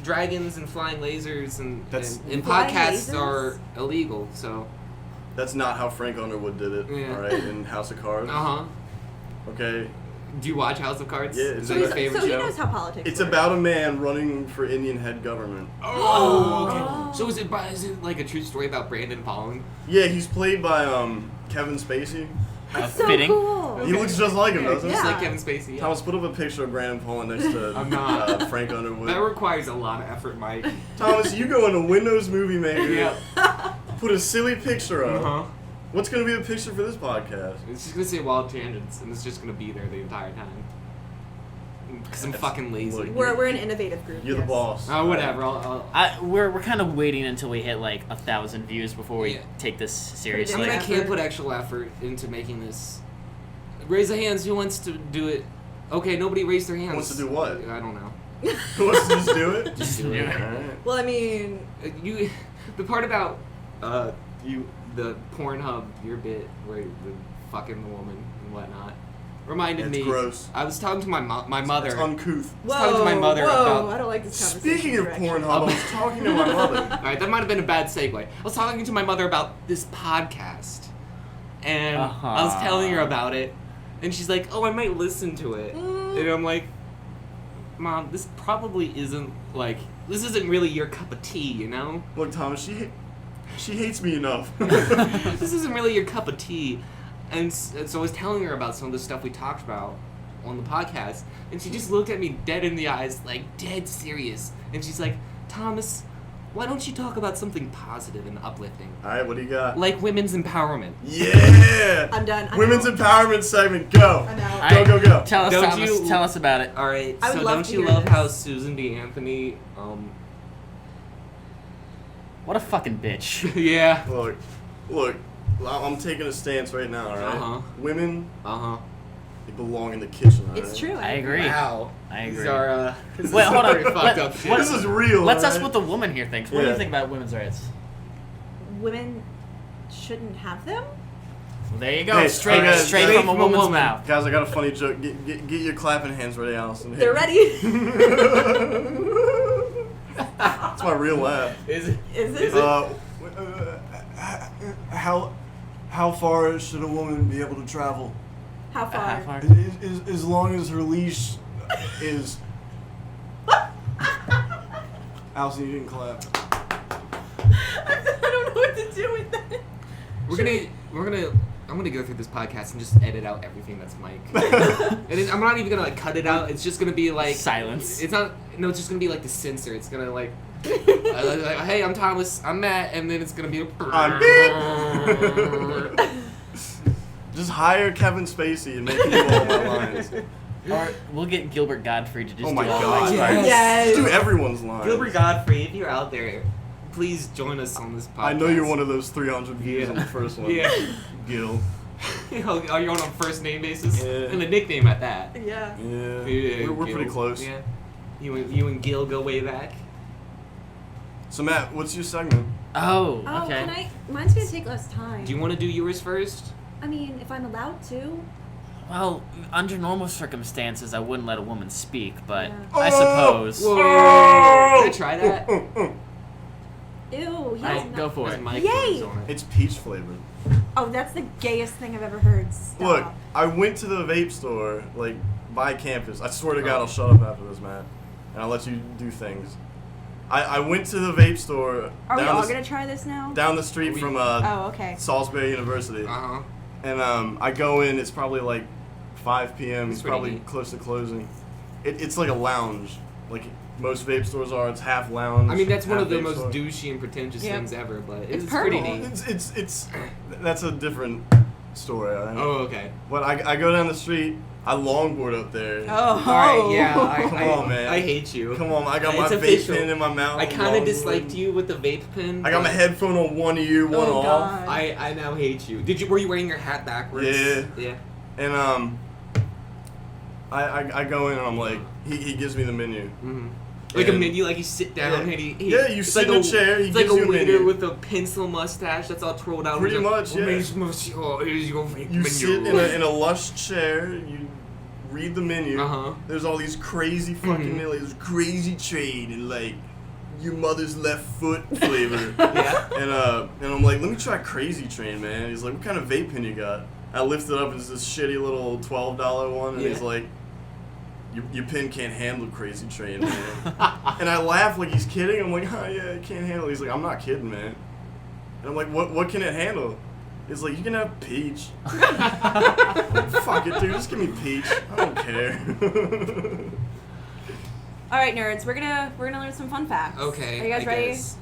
dragons and flying lasers and Flying podcasts lasers? are illegal. So, That's not how Frank Underwood did it. Yeah. All right, in House of Cards. uh-huh. Okay, Do you watch House of Cards? Yeah, Is it's that So, your he's, favorite so he show? knows how politics it's work. about a man running for Indian head government. Oh, okay. Oh. So is it like a true story about Brandon Paulin? Yeah, he's played by Kevin Spacey. That's so Fitting. cool. He looks just like him, doesn't he? Just Yeah. like Kevin Spacey. Yeah. Thomas, put up a picture of Brandon Paulin next to I'm not. Frank Underwood. That requires a lot of effort, Mike. Thomas, you go into Windows Movie Maker, Yeah. put a silly picture up, Uh-huh. What's gonna be the picture for this podcast? It's just gonna say Wild Tangents, and it's just gonna be there the entire time. Because I'm fucking lazy. Look, We're an innovative group. You're the boss. Oh, whatever. We're kind of waiting until we hit like 1,000 views before we take this I seriously. mean, I can't put actual effort into making this. Raise the hands. Who wants to do it? Okay, nobody raised their hands. Who wants to do what? I don't know. Who wants to just do it? Just do it. Alright. Well, I mean, The part about the Pornhub, your bit where the fucking the woman and whatnot, reminded me. It's gross. I was talking to my mother. It's uncouth. whoa, talking to my mother about- I don't like this conversation. Speaking of direction. Pornhub, I was talking to my mother. Alright, that might have been a bad segue. I was talking to my mother about this podcast, and I was telling her about it, and she's like, "Oh, I might listen to it," and I'm like, "Mom, this probably isn't like this isn't really your cup of tea, you know? Look, Thomas, she hates me enough. This isn't really your cup of tea." And so I was telling her about some of the stuff we talked about on the podcast, and she just looked at me dead in the eyes, like dead serious, and she's like, "Thomas, why don't you talk about something positive and uplifting? Alright, what do you got? Like women's empowerment." Yeah! I'm done. I'm Women's out. Empowerment segment, go! I'm out. Go. Tell us, Don't Thomas. you- Tell us about it. Alright, I would so love don't to you hear love this. how Susan B. Anthony, What a fucking bitch. yeah. Look, I'm taking a stance right now, alright? Uh-huh. Women, Uh-huh. they belong in the kitchen, alright? It's true. I agree. Wow. I agree. These are, this Wait, is hold on. pretty fucked up shit. This is real, Let's ask alright? what the woman here thinks. What do Yeah. you think about women's rights? Women shouldn't have them. Well, there you go. Hey, straight okay, straight straight from a from a woman's woman. mouth. Guys, I got a funny joke. Get your clapping hands ready, Allison. They're ready. That's my real laugh. Is it? Is it? Is it? How far should a woman be able to travel? How far? How far? As long as her leash is. Allison, you can clap. I don't know what to do with that. I'm gonna go through this podcast and just edit out everything that's Mike. I'm not even gonna like cut it out. It's just gonna be like Silence. It's not. No, it's just gonna be like the censor. It's gonna like, hey, I'm Thomas. I'm Matt, and then it's gonna be. Just hire Kevin Spacey and make him do all my lines. Or we'll get Gilbert Godfrey to just Oh my do all God. Mike's Yes. parts. Yes. Do everyone's lines. Gilbert Godfrey, if you're out there, please join us on this podcast. I know you're one of those 300 views Yeah. on the first one. Yeah. Gil. Are you on a first name basis? Yeah. And a nickname at that. Yeah. Yeah. Yeah, We're Gil. pretty close. Yeah. You and Gil go way back. So Matt, what's your segment? Oh, Oh, okay. can I? Mine's gonna take less time. Do you want to do yours first? I mean, if I'm allowed to. Well, under normal circumstances, I wouldn't let a woman speak, but Yeah. I suppose. Whoa! Oh! Can I try that? Ew. He has Alright, go not- for Has it. Mike Yay! on it? It's peach flavored. Oh, that's the gayest thing I've ever heard. Stop. Look, I went to the vape store, like, by campus. I swear to God, I'll shut up after this, Matt. And I'll let you do things. I went to the vape store Are we down, all the, gonna try this now? down the street We- from Oh, okay. Salisbury University. Uh-huh. And I go in, it's probably like 5 p.m. It's It's pretty probably neat. close to closing. It's like a lounge. Like most vape stores are, it's half lounge. I mean, that's one half of the vape most store. douchey and pretentious Yep. things ever, but It's it's pretty purple. neat. It's that's a different story, alright? Oh, okay. But I go down the street, I longboard up there. Oh. All right, yeah. Come on, man. I hate you. Come on, I got my It's vape official. pen in my mouth. I I'm kind of longboarding. disliked you with the vape pen. I got my but headphone on one ear, one Oh, off. God. I now hate you. Were you wearing your hat backwards? Yeah. Yeah. And I go in and I'm like, he gives me the menu. Mm-hmm. Like a And- menu, like you sit down Yeah. and he Yeah, you it's sit like in a chair, he it's like gives a you a waiter menu. with a pencil mustache that's all twirled out. Pretty He's like, much, yeah. Here's your vape You menu. sit in a lush chair, you read the menu. Uh-huh. There's all these crazy fucking Mhm. like, this crazy train and like your mother's left foot flavor. Yeah. And I'm like, let me try Crazy Train, man. He's like, what kind of vape pen you got? I lift it up, and it's this shitty little $12 one, and Yeah. he's like, your pen can't handle Crazy Train, man. And I laugh like he's kidding. I'm like, oh yeah, it can't handle it. He's like, I'm not kidding, man. And I'm like, what can it handle? He's like, you can have peach. Fuck it, dude, just give me peach. I don't care. All right, nerds. We're gonna learn some fun facts. Okay, Are you guys I ready? guess.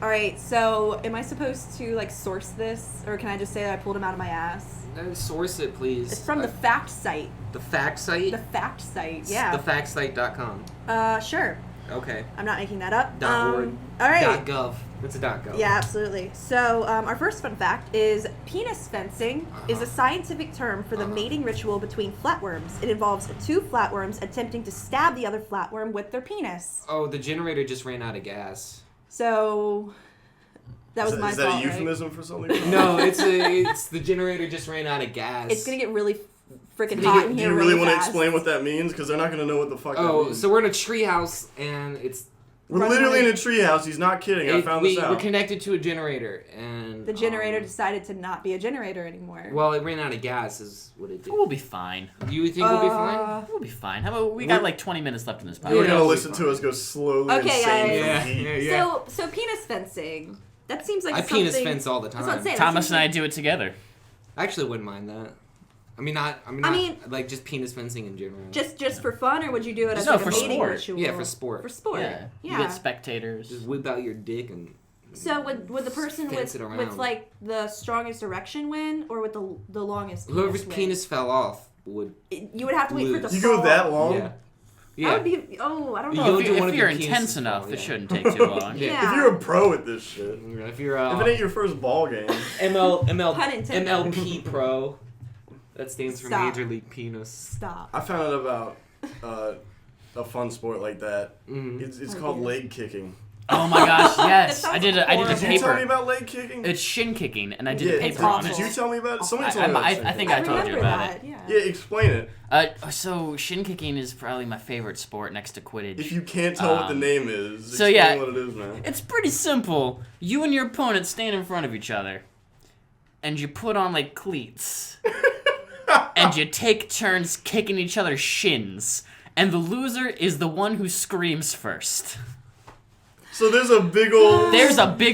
All right, so am I supposed to like source this, or can I just say that I pulled him out of my ass? Source it, please. It's from the fact site. The fact site? The fact site, yeah. Thefactsite.com. Sure. Okay. I'm not making that up. .org. All right. .gov. What's a .gov? Yeah, absolutely. So our first fun fact is penis fencing is a scientific term for the mating ritual between flatworms. It involves two flatworms attempting to stab the other flatworm with their penis. Oh, the generator just ran out of gas. So that was my fault. Is that a euphemism for something? No, it's the generator just ran out of gas. It's gonna get really freaking hot in Do here. you really want to fast. explain what that means? Because they're not going to know what the fuck that means. So we're in a treehouse and it's... We're literally in a treehouse. He's not kidding. I found this out. We're connected to a generator and... The generator decided to not be a generator anymore. Well, it ran out of gas is what it did. We'll be fine. You think we'll be fine? We'll be fine. How about we got like 20 minutes left in this podcast? You're going to listen to us go slowly insane. Yeah. So penis fencing. That seems like I something... penis fence all the time. That's what I'm saying. Thomas and I do it together. I actually wouldn't mind that. I mean, like just penis fencing in general. Just for fun, or would you do it as No, like for a mating sport. ritual? Yeah, for sport. For sport. Yeah. You get spectators. Just whip out your dick and... So would the person fence with it around. like the strongest erection win, or with the longest penis Whoever's win? penis fell off would... You would have to wait for it to You fall. go that long? Yeah. That Yeah. would be... Oh, I don't know. You If, do one of if your you're penises intense fall, enough, yeah. it shouldn't take too long. Yeah. If you're a pro at this shit. If you're If it ain't your first ball game. Pun intended. MLP Pro. That stands for Stop. Major League Penis. Stop. I found out about a fun sport like that. Mm-hmm. It's called leg kicking. Oh my gosh, yes. That I did a Did you tell me paper. about leg kicking? It's shin kicking, and I did a Yeah, paper on did it. you tell me about it? Somebody told me about I think I told you remember about that. it. Yeah. Yeah, explain it. So shin kicking is probably my favorite sport next to Quidditch. If you can't tell what the name is, so explain yeah, what it is, man. It's pretty simple. You and your opponent stand in front of each other, and you put on like cleats, and you take turns kicking each other's shins, and the loser is the one who screams first. So there's a big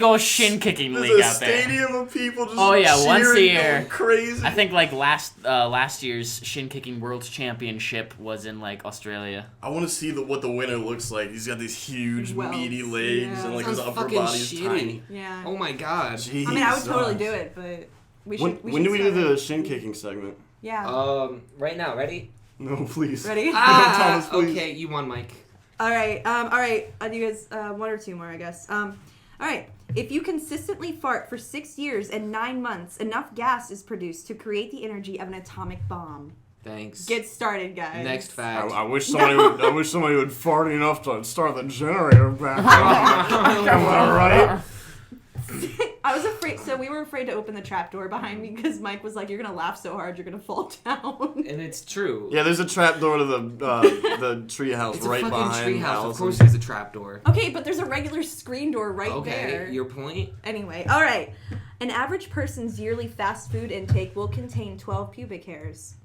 old shin kicking there's league a out there. stadium of people just Once a cheering, year. going crazy. I think like last year's shin kicking world championship was in like Australia. I want to see what the winner looks like. He's got these huge Welts, meaty legs yeah. and like Sounds his upper fucking body's shitty. tiny. Yeah. Oh my god. Jesus. I mean, I would totally do it, but we should. When do we do the shin kicking segment? Yeah. Right now, ready? No, please. Ready? Thomas, please. Okay, you won, Mike. All right. I'll do you guys one or two more, I guess. All right. If you consistently fart for 6 years and 9 months, enough gas is produced to create the energy of an atomic bomb. Thanks. Get started, guys. Next fact. I wish somebody would fart enough to start the generator back on. Am I right? I was afraid. So we were afraid to open the trapdoor behind me because Mike was like, "You're gonna laugh so hard, you're gonna fall down." And it's true. Yeah, there's a trap door to the treehouse It's right a fucking behind treehouse. Allison. Of course, there's a trapdoor. Okay, but there's a regular screen door right there. Okay, your point. Anyway, all right. An average person's yearly fast food intake will contain 12 pubic hairs.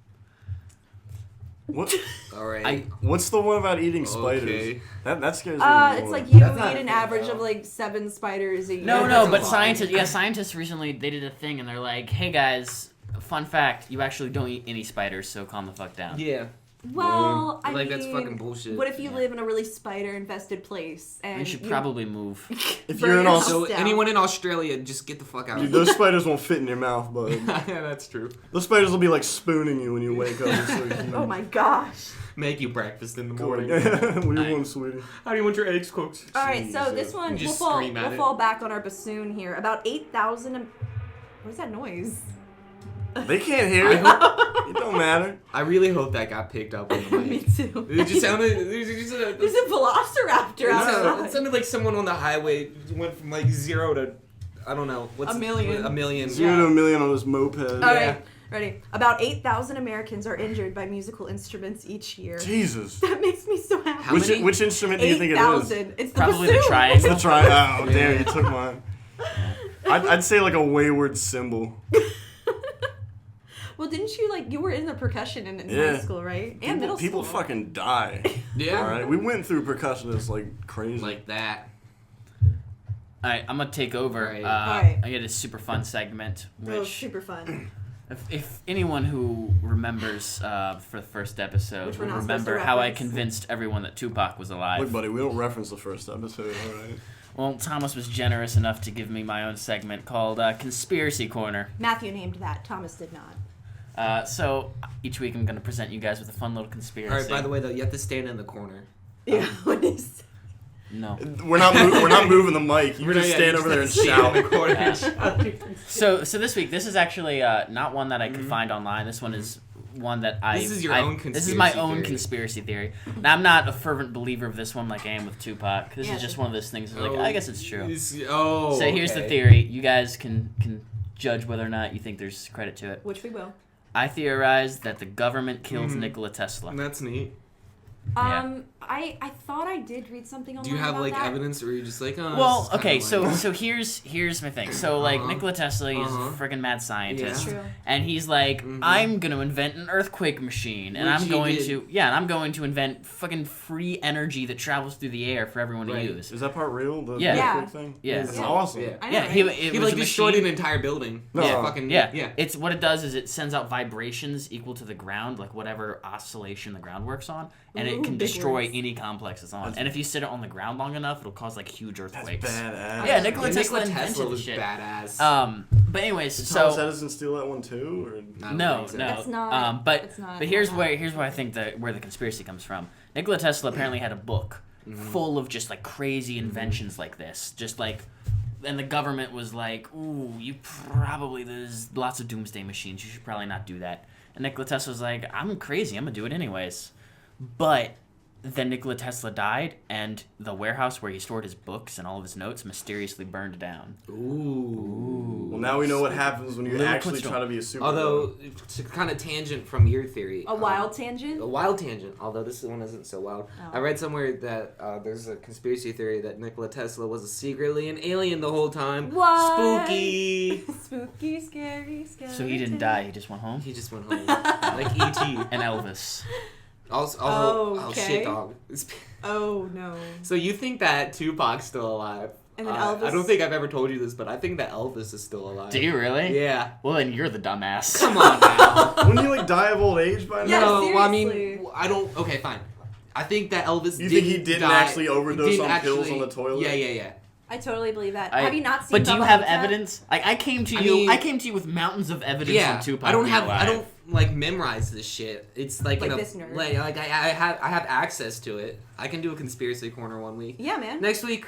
What? All right. What's the one about eating spiders? Okay. That scares me. It's more. like you That's not eat an fair, average though. of like 7 spiders a year. No, that's a but lot. scientists recently they did a thing and they're like, hey guys, fun fact, you actually don't eat any spiders, so calm the fuck down. Yeah. Well, I Like, mean, that's fucking bullshit. What if you live in a really spider-infested place and You should probably move. If burn you're in your Australia, house So down? anyone in Australia, just get the fuck out. dude, those spiders won't fit in your mouth, bud. Yeah, that's true. Those spiders will be like spooning you when you wake up. Oh my gosh. Make you breakfast in the morning. What do you want, sweetie? How do you want your eggs cooked? All right, so Jesus. this one You we'll just fall scream at we'll it. fall back on our bassoon here. About 8,000. What is that noise? They can't hear it. It don't matter. I really hope that got picked up on the Me mic. too. It just sounded. There's There's a velociraptor outside. it sounded like someone on the highway went from like 0 to, I don't know, what's A million. A million. 0 to a million on this moped. All Yeah. right, ready. About 8,000 Americans are injured by musical instruments each year. Jesus. That makes me so happy. How Which many? which instrument do you think it is? 8,000. It's the Probably bassoon. the triangle. The triangle. Oh, damn, you took mine. I'd say like a wayward cymbal. Well, didn't you you were in the percussion in Yeah. high school, right? And middle school. People fucking die. Yeah. All right, we went through percussionists like crazy. Like that. Alright, I'm gonna take over. Alright. Alright. I get a super fun segment, Oh, which super fun. if anyone who remembers for the first episode Which we're will not supposed to remember how I reference. convinced everyone that Tupac was alive. Look, buddy, we don't reference the first episode. All right. Well, Thomas was generous enough to give me my own segment called Conspiracy Corner. Matthew named that. Thomas did not. So each week I'm going to present you guys with a fun little conspiracy. All right. By the way, though, you have to stand in the corner. Yeah. What is? No. We're not moving the mic. You just stand over there and shout. In the corner. Yeah. So this week, this is actually not one that I could find online. This one is one that This is your own This is my conspiracy own theory. conspiracy theory. Now, I'm not a fervent believer of this one like I am with Tupac. This Yeah, is just sure. one of those things like, I guess it's true. Oh. So here's the okay. theory. You guys can judge whether or not you think there's credit to it. Which we will. I theorize that the government killed Nikola Tesla. That's neat. Yeah. I thought I did read something online Do you have about like that. evidence, or are you just like, oh? Well, this is okay, kinda like- so here's my thing. So like Nikola Tesla, he's a freaking mad scientist, True. and he's like, I'm gonna invent an earthquake machine, and Which I'm he going did. to and I'm going to invent fucking free energy that travels through the air for everyone to Right. use. Is that part real? The Yeah. earthquake thing? Yeah. That's Yeah. awesome. Yeah. I know, Yeah, right? it He was like a destroyed machine. an entire building. No. Yeah. Fucking. Yeah. Yeah. It's what it does is it sends out vibrations equal to the ground, like whatever oscillation the ground works on, and Ooh, it can big destroy words. any complex it's on. And if you sit it on the ground long enough, it'll cause like huge That's earthquakes. badass. Yeah, Nikola Yeah, Tesla Nikola invented Tesla the was shit. badass. But anyways, Did Thomas so Edison steal that one too? Or? I don't no, think so. no. That's not- but it's not but here's how where I think where the conspiracy comes from. Nikola Tesla apparently had a book Mm-hmm. full of just like crazy inventions like this, just like. And the government was like, "Ooh, there's lots of doomsday machines. You should probably not do that." And Nikola Tesla was like, "I'm crazy. I'm gonna do it anyways." But then Nikola Tesla died, and the warehouse where he stored his books and all of his notes mysteriously burned down. Ooh. Well, now we know what happens when you Little actually footstool. try to be a superhero. Although, to kind of tangent from your theory. A wild tangent. A wild tangent, although this one isn't so wild. Oh. I read somewhere that there's a conspiracy theory that Nikola Tesla was secretly an alien the whole time. What? Spooky. Spooky, scary, scary. So he didn't die. He just went home. He just went home. Like E.T. And Elvis. Also, oh Okay. shit, dog. Oh no. So you think that Tupac's still alive? And then Elvis. I don't think I've ever told you this, but I think that Elvis is still alive. Do you really? Yeah. Well, then you're the dumbass. Come on now. Wouldn't he like die of old age by now? Yeah, No, well, I seriously. mean, I don't. Okay, fine. I think that Elvis. You think he didn't die- actually overdose didn't on pills on the toilet? Yeah. I totally believe that. Have you not seen? But do you Bubba have Hotep? evidence? Like I came to I you. mean- I came to you with mountains of evidence Yeah. on Tupac. I don't being have. alive. I don't like memorize this shit. It's like, Like in a, this nerd. like I have access to it. I can do a conspiracy corner one week. Yeah, man. Next week,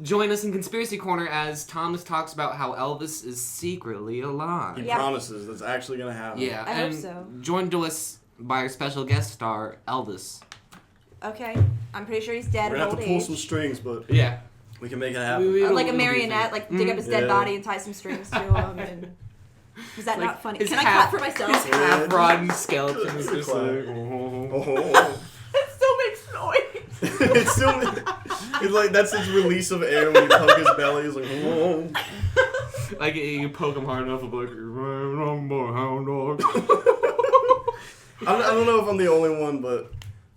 join us in conspiracy corner as Thomas talks about how Elvis is secretly alive. He Yeah. promises that's actually gonna happen. Yeah, I hope and so. joined to us by our special guest star Elvis. Okay. I'm pretty sure he's dead We're of gonna have old to pull age. some strings, but Yeah. we can make it happen. Like a marionette, like dig up his dead Yeah. body and tie some strings to him. And is that Like, not funny? his Can I half- clap for myself? His half-rotten skeleton is just Clap. like. Oh. It still makes noise. It's still, it's like that's his release of air when you poke his belly. He's like, oh. Like you poke him hard enough, like hound dog. I don't know if I'm the only one, but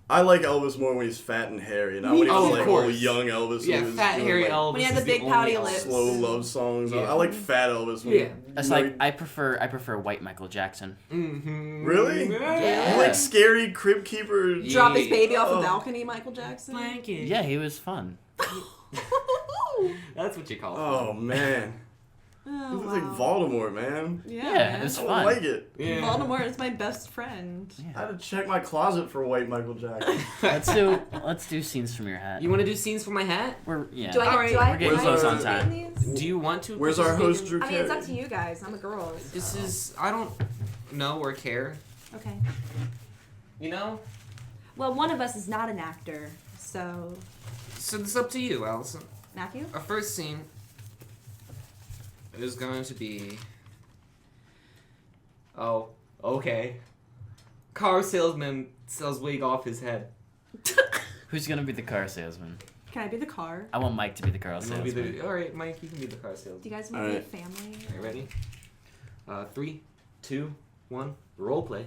I like Elvis more when he's fat and hairy, not when he Oh, was of like course. old young Elvis. Yeah, who was fat doing, hairy like, Elvis. When he had is the big only pouty Elvis. lips. slow love songs. Yeah. I like fat Elvis. When Yeah. That's like I prefer white Michael Jackson. Mm-hmm. Really? Yeah. You like scary crib keeper. Yeah. Drop his baby off a Oh. balcony, Michael Jackson. Blanket. Yeah, he was fun. That's what you call it. Oh man, Oh, he looks like Voldemort, man. Yeah, Yeah, man. it was I don't fun. like it. Yeah. Voldemort is my best friend. I had to check my closet for white Michael Jackson. Let's do scenes from your hat. You want to do scenes for my hat? We're yeah. Do I? Alright, Do I? we're getting do I close on participate time. in these? Do you want to? Where's our participate host, in- Drew I mean, it's Carey? up to you guys. I'm a girl. This so. is I don't know or care. Okay. You know. Well, one of us is not an actor, so So it's up to you, Allison. Matthew. Our first scene is going to be. Oh, okay. Car salesman sells wig off his head. Who's gonna be the car salesman? Can I be the car? I want Mike to be the car You wanna be salesman. all right, Mike. You can be the car salesman. Do you guys want to be a family? Are you ready? 3, 2, 1. Role play.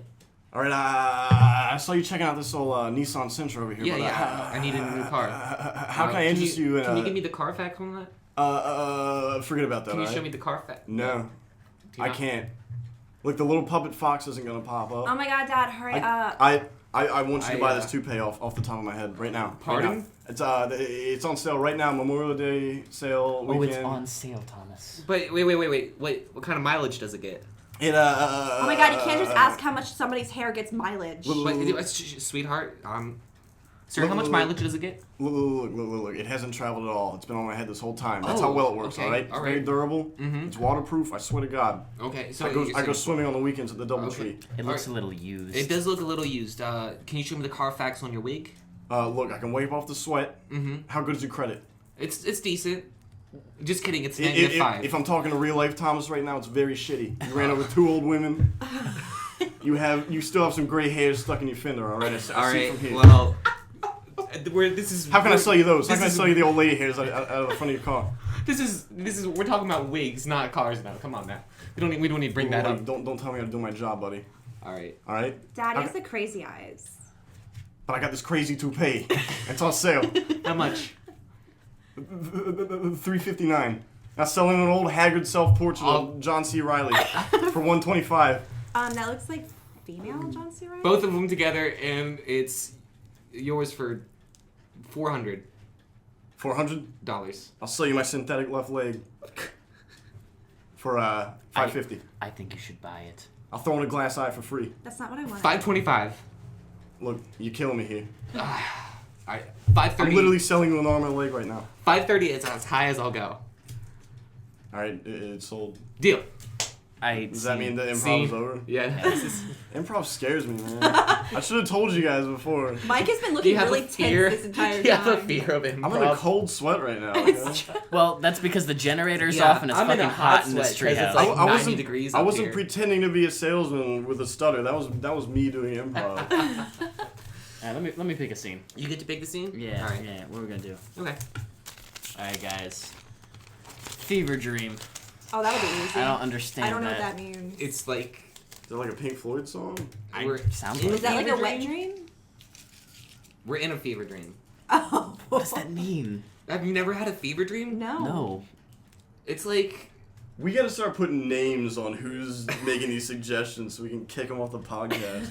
All right, I saw you checking out this old Nissan Sentra over here. Yeah, but, yeah. I needed a new car. How can I interest you in? Can you give me the Carfax on that? Forget about that. Can you all show right? me the Carfax? No, Do you I not? can't. Look, the little puppet fox isn't gonna pop up. Oh my God, Dad! Hurry up! I I want you to buy I, this toupee off the top of my head right now. Pardon? Right now. It's on sale right now. Memorial Day sale Oh, weekend. it's on sale, Thomas. But wait. What kind of mileage does it get? It Oh my god, you can't just ask how much somebody's hair gets mileage. Sweetheart, sir, how much mileage does it get? Look. It hasn't traveled at all. It's been on my head this whole time. That's how well it works, okay, all right? It's very durable. Mm-hmm. It's waterproof, I swear to God. Okay, so I go swimming on the weekends at the Doubletree. It looks a little used. It does look a little used. Can you show me the Carfax on your wig? Look, I can wipe off the sweat. Mm-hmm. How good is your credit? It's decent. Just kidding, it's -5. If I'm talking to real life Thomas right now, it's very shitty. You ran over 2 old women. You still have some gray hairs stuck in your fender, all right? I see it from here. Well, How can I sell you those? How can I sell you the old lady hairs out of the front of your car? This is. We're talking about wigs, not cars now. Come on now. We don't need to bring that up. Don't tell me how to do my job, buddy. All right. All right. Daddy has the crazy eyes. But I got this crazy toupee. It's on sale. How much? $359. Now selling an old haggard self-portrait of John C. Riley for $125. That looks like female John C. Riley. Both of them together, and it's yours for $400. $400? I'll sell you my synthetic left leg for $550. I think you should buy it. I'll throw in a glass eye for free. That's not what I wanted. $525. Look, you're killing me here. Alright, $530. I'm literally selling you an arm and a leg right now. $530 is as high as I'll go. Alright, it's sold. Deal. Does that mean the improv is over? Yeah. Improv scares me, man. I should have told you guys before. Mike has been looking really tense this entire time. You have a fear of improv. I'm in a cold sweat right now. Well, that's because the generator's off and it's I'm in fucking a hot hot in this sweat 'cause treehouse. it's like I 90 wasn't, degrees I up wasn't here. pretending to be a salesman with a stutter. That was me doing improv. Let me pick a scene. You get to pick the scene? Yeah, All right. yeah. What are we gonna do? Okay. All right, guys. Fever dream. Oh, that'll be easy. I don't understand. I don't know what that means. It's like... Is that like a Pink Floyd song? Sounds in like. Is that like fever a wet dream? dream? We're in a fever dream. Oh. What does that mean? Have you never had a fever dream? No. No. It's like... We gotta start putting names on who's making these suggestions so we can kick them off the podcast.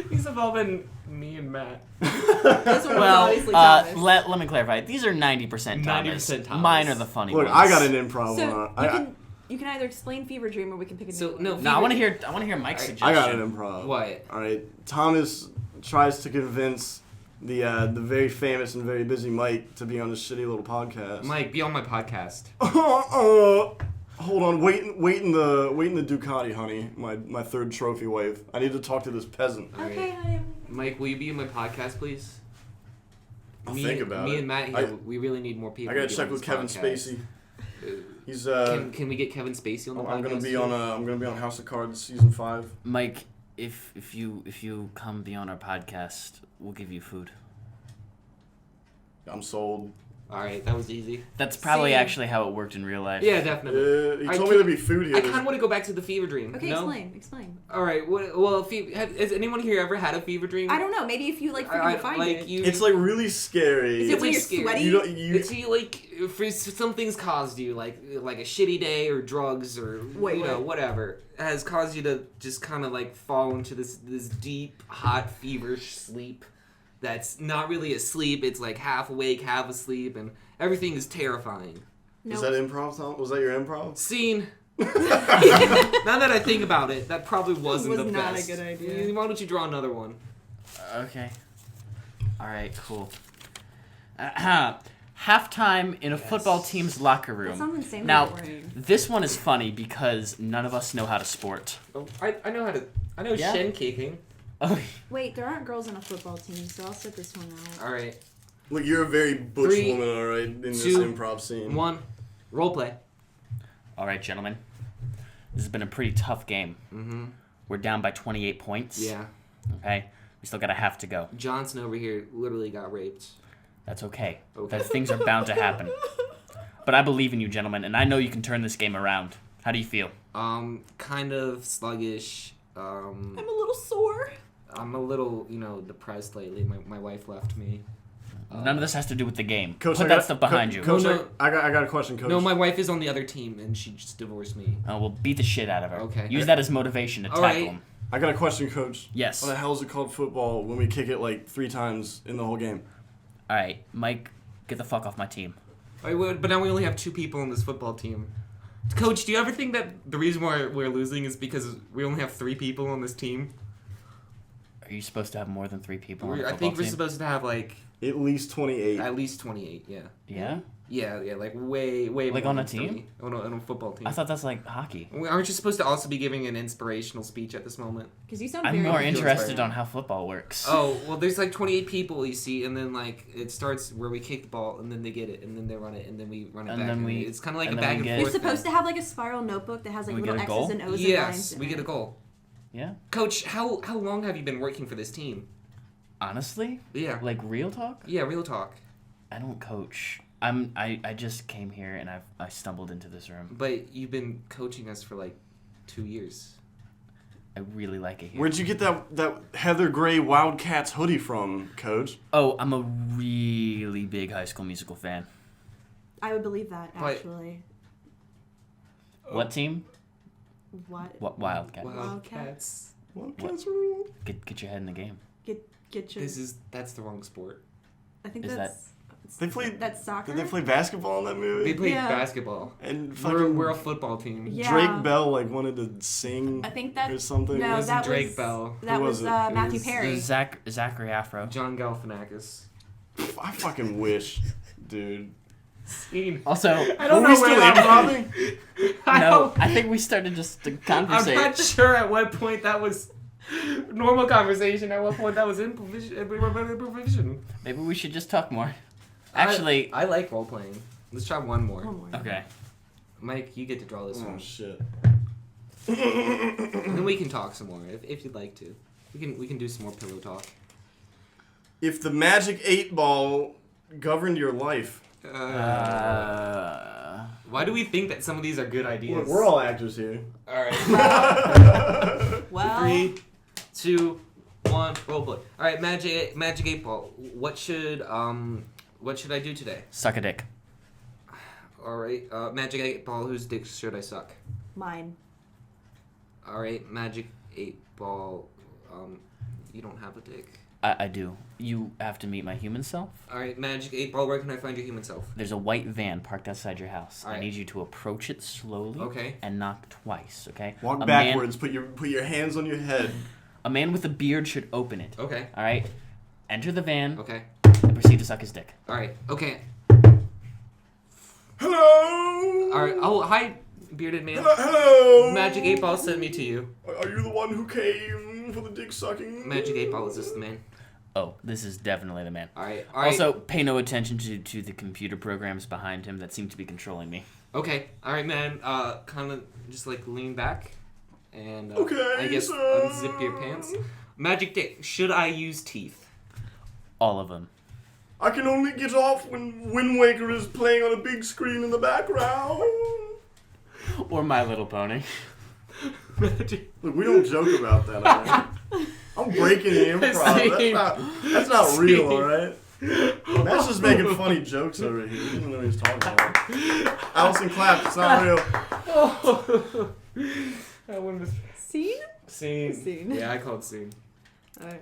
These have all been me and Matt. This one was Well, obviously Thomas. let me clarify. These are 90% Thomas. 90% Thomas. Mine are the funny Look, ones. I got an improv So one. you can either explain fever dream or we can pick a new So, one. no, No, I want to hear Mike's Alright, suggestion. I got an improv. What? All right, Thomas tries to convince the very famous and very busy Mike to be on this shitty little podcast. Mike, be on my podcast. Hold on, wait in the Ducati, honey. My third trophy wife. I need to talk to this peasant. Okay, honey. Mike, will you be in my podcast, please? I'll think about it. Me and Matt here, we really need more people. I gotta to be check on with this Kevin podcast. Spacey. He's Can we get Kevin Spacey on the podcast? I'm gonna be too? on House of Cards season 5. Mike, if you come be on our podcast, we'll give you food. I'm sold. All right, that was easy. That's probably See. actually how it worked in real life. Yeah, definitely. He I told me can't- there'd be food here. I kind of want to go back to the fever dream. Okay, no? explain. All right. Well, has anyone here ever had a fever dream? I don't know. Maybe if you freaking find like it. you. It's like really scary. Is it when like you're scary. sweaty? It's you like for some things caused you like a shitty day or drugs or Wait. whatever has caused you to just kind of like fall into this deep hot feverish sleep that's not really a sleep. It's like half awake, half asleep, and everything is terrifying. Is that improv, Tom? Was that your improv? Scene. Now that I think about it, that probably wasn't Was the not a best. good idea. Why don't you draw another one? Okay. All right. Cool. Halftime in a football team's locker room. That sounds insanely Now, boring. this one is funny because none of us know how to sport. Oh, I know how to. I know Yeah? shin kicking. Oh, Wait, there aren't girls on a football team, so I'll sit this one out. All right. Look, you're a very butch 3, woman, all right, in this 2, improv scene. 1. Role play. all right, gentlemen. This has been a pretty tough game. Mm-hmm. We're down by 28 points. Yeah. Okay. We still got a half to go. Johnson over here literally got raped. That's okay. Okay. That things are bound to happen. But I believe in you, gentlemen, and I know you can turn this game around. How do you feel? Kind of sluggish. I'm a little sore. I'm a little, depressed lately. My wife left me. None of this has to do with the game. Coach, Put that stuff behind you. Coach, No. I got a question, Coach. No, my wife is on the other team, and she just divorced me. Oh, we'll beat the shit out of her. Okay. Use that as motivation to All tackle right. him. I got a question, Coach. Yes. What the hell is it called football when we kick it like 3 times in the whole game? All right, Mike, get the fuck off my team. But now we only have 2 people on this football team. Coach, do you ever think that the reason why we're losing is because we only have 3 people on this team? Are you supposed to have more than 3 people on a I football think we're team? supposed to have like At least 28. at least 28. Yeah. Yeah? Yeah, like way Like more on a than team? 30. On a football team. I thought that's like hockey. Aren't you supposed to also be giving an inspirational speech at this moment? Because you sound I'm very more confused interested right now. on how football works. Oh, well, there's like 28 people you see, and then like it starts where we kick the ball, and then they get it, and then they run it, and then we run it And back. then we- it's kind of like a and then back we and get- forth. You're supposed to thing. have like a spiral notebook that has like We little get a X's goal? and O's and lines. Yes, in we get it. a goal. Yeah? Coach, how long have you been working for this team? Honestly? Yeah. Like real talk? Yeah, real talk. I don't coach. I just came here and I stumbled into this room. But you've been coaching us for like 2 years. I really like it here. Where'd you get that Heather Gray Wildcats hoodie from, Coach? Oh, I'm a really big High School Musical fan. I would believe that But- actually. What team? What? Wildcat. Wildcats. Wildcats rule. Get your head in the game. Get your. That's the wrong sport. I think is that's. They played. That's soccer. Did they play basketball in that movie? They played Yeah. basketball. And fucking We're a football team. Yeah. Drake Bell like wanted to sing I think that. or something. No, wasn't that Drake was Bell. That Who was, was it? It Matthew was- Perry. Zachary Afro. John Galifianakis. I fucking wish, dude. Scene. Also, I don't Were know we still where that improvising? no, I think we started just a I'm conversation. not sure at what point that was normal conversation. At what point that was improvisation. Maybe we should just talk more. Actually, I like role playing. Let's try one more. One more. okay. Mike, you get to draw this Oh one. shit. And then we can talk some more if you'd like to. We can do some more pillow talk. If the Magic 8 Ball governed your life. Why do we think that some of these are good ideas? Look, we're all actors here. All right. Well. 3, 2, 1. Roll play. All right, Magic 8 Ball. What should I do today? Suck a dick. All right, Magic 8 Ball. Whose dick should I suck? Mine. All right, Magic 8 Ball. You don't have a dick. I do. You have to meet my human self. All right, Magic 8 Ball. Where can I find your human self? There's a white van parked outside your house. I Alright. need you to approach it slowly Okay. and knock twice, okay? Walk A backwards. Put your hands on your head. A man with a beard should open it. Okay. All right? Enter the van Okay. and proceed to suck his dick. All right. Okay. Hello. All right. Oh, hi, bearded man. Hello. Magic 8 Ball sent me to you. Are you the one who came for the dick sucking? Magic 8 Ball, is this the man? Oh, this is definitely the man. All right. All right. Also, pay no attention to the computer programs behind him that seem to be controlling me. Okay. All right, man. Kind of just like lean back, and Okay, I guess sir. unzip your pants. Magic dick. Should I use teeth? All of them. I can only get off when Wind Waker is playing on a big screen in the background. Or My Little Pony. Magic. Look, we don't joke about that, alright? I'm breaking the improv. That's not real, alright? That's just making funny jokes over here. He doesn't know what he's talking about. Allison Claggett, it's not real. Oh. That one was Scene? scene. Scene. Yeah, I called scene. Alright.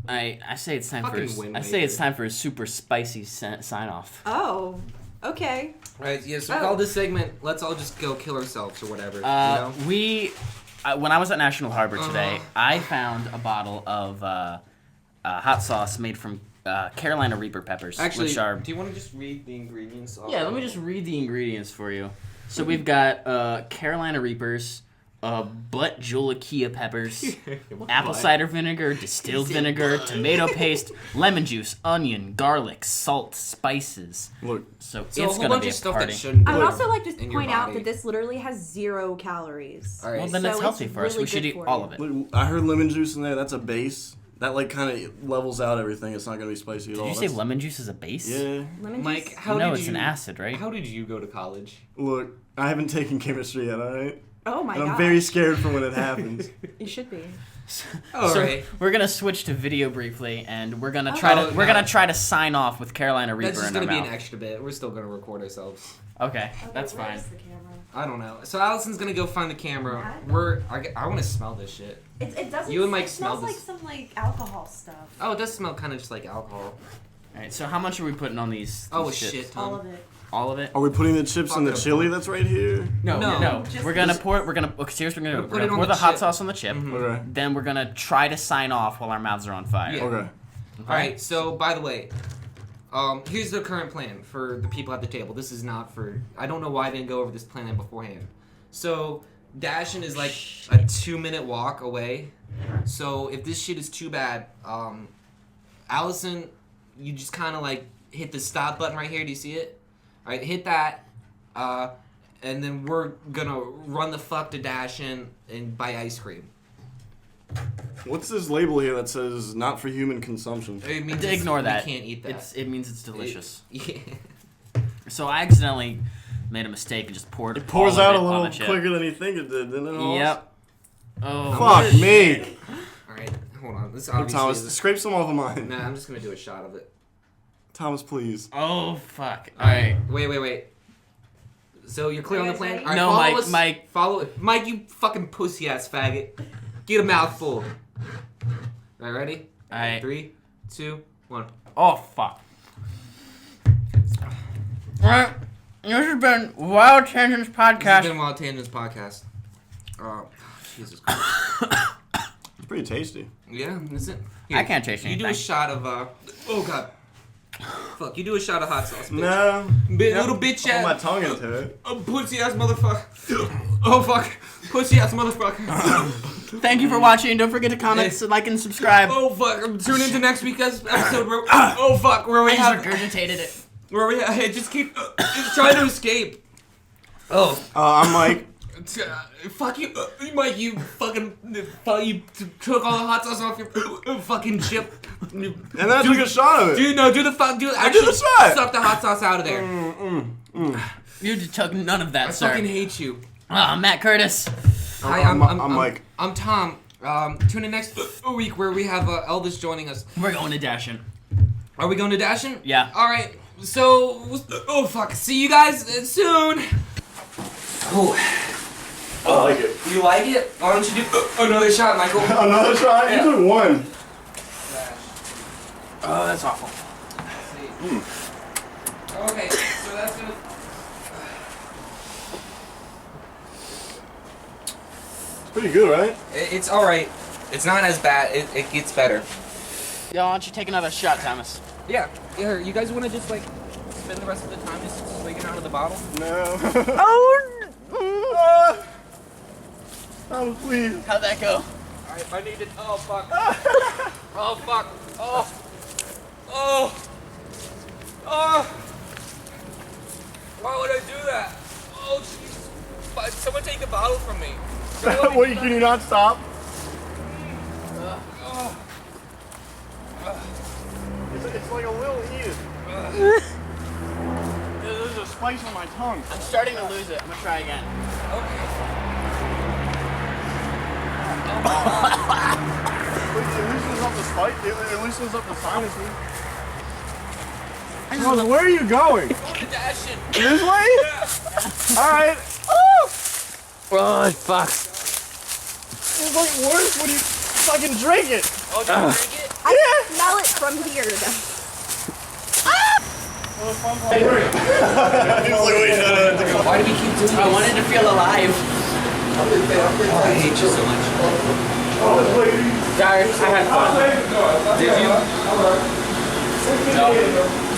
I say it's time for Fucking Wind I say it's Waker. time for a super spicy sign off. Oh. Okay. All right. Yeah. So we Oh. call this segment. Let's all just go kill ourselves or whatever. When I was at National Harbor today, Uh-huh. I found a bottle of hot sauce made from Carolina Reaper peppers, Actually, which are do you want to just read the ingredients? yeah. Let me just read the ingredients for you. So we've got Carolina Reapers, butt jolokia peppers, apple cider vinegar, distilled vinegar, tomato paste, lemon juice, onion, garlic, salt, spices. Look, So So a it's whole gonna bunch be of a stuff party. that shouldn't. I would be also like to in your point out body. that this literally has 0 calories. All right. Well, then So it's healthy it's for us. really We should good eat for all you. of it. look, I heard lemon juice in there. That's a base. That like kind of levels out everything. It's not gonna be spicy at all. Did you say That's- lemon juice is a base? Yeah. Lemon Mike, juice? how You know did it's you? an acid, right? How did you go to college? Look, I haven't taken chemistry yet, alright? Oh my And I'm god. very scared for when it happens. You should be. All so right. we're gonna switch to video briefly, and we're gonna Oh. try Oh, to we're no. gonna try to sign off with Carolina Reaper That's just in our gonna be mouth. an extra bit. We're still gonna record ourselves. Okay, that's fine. The camera? I don't know. So Allison's gonna go find the camera. I want to smell this shit. It doesn't. You and Mike it smell smells this. like some like alcohol stuff. Oh, it does smell kind of just like alcohol. Alright, so how much are we putting on these Oh, a chips? shit ton. All of it. All of it? Are we putting the chips in the chili that's right here? No. Just We're gonna this- pour it. We're gonna seriously. We're Put gonna it on pour the the hot chip. sauce on the chip. Okay. Then we're gonna try to sign off while our mouths are on fire. Yeah. Okay. All right. So by the way, here's the current plan for the people at the table. This is not for. I don't know why I didn't go over this plan beforehand. So Dashin is like a 2-minute walk away. So if this shit is too bad, Allison, you just kind of like hit the stop button right here. Do you see it? All right, hit that. And then we're gonna run the fuck to Dashin and buy ice cream. What's this label here that says not for human consumption? It means Ignore that. We can't eat that. It means it's delicious. Yeah. So I accidentally made a mistake and just poured. It pours all of out it a on little the chip. quicker than you think it did, didn't it? Holmes? Yep. Oh. Fuck me. All right, hold on. This Here, obviously Thomas, is- scrape some off of mine. Nah, I'm just gonna do a shot of it. Thomas, please. Oh fuck. All right. Wait. So you're clear on the Are you plan? guys All right, No, follow Mike, us. Mike. Follow it. Mike, you fucking pussy ass faggot. Get a mouthful. All right, ready? All right. 3, 2, 1. Oh fuck. All right. This has been Wild Tangents This has podcast. been Wild Tangents podcast. Jesus Christ. It's pretty tasty. Yeah, that's it. I can't taste You do a anything. shot of oh god. Fuck, you do a shot of hot sauce, bitch. No. Little bitch Put my ass. tongue into it. Pussy ass motherfucker. Oh fuck. Pussy ass motherfucker. Thank you for watching. Don't forget to comment, like, and subscribe. Oh fuck. Tune into next week's episode where oh fuck, where we I have just regurgitated it. where we have, just keep just trying to escape. Oh. I'm Mike. Fuck you, Mike. You fucking you took all the hot sauce off your fucking chip. And then I took a shot of it. Dude, no, do the fuck. Do did actually the shot. suck the hot sauce out of there. You just took none of that, I sir. fucking hate you. I'm Matt Curtis. Hi, I'm Mike. I'm Tom. Tune in next week where we have Elvis joining us. We're going to Dashin. Are we going to Dashin? Yeah. All right. So, oh fuck. See you guys soon. Oh. I like it. You like it? Why don't you do another shot, Michael? Another shot? Yeah. You took one. Oh, that's awful. Okay, so that's gonna. It's pretty good, right? It's all right. It's not as bad. It gets better. Yo, why don't you take another shot, Thomas? Yeah. Yeah. You guys want to just like spend the rest of the time just swigging out of the bottle? No. Oh! Thomas, please. How'd that go? Alright, I need it. Oh fuck. Oh fuck. Oh. Oh. Oh. Why would I do that? Oh jeez. Someone take the bottle from me. Wait, can you not stop? Oh. It's like a little heated. There's a spice on my tongue. I'm starting to lose it. I'm gonna try again. Okay. It loosens up the spice. It loosens up the sinuses. Thomas, where are you going? Dashin. This way? Yeah. Alright. Oh, fuck. It's like worse when you fucking drink it. Oh, did you drink it? I can smell it from here. Why do we keep doing I wanted to feel alive. I hate you so much. Guys, I had fun. Did you? No.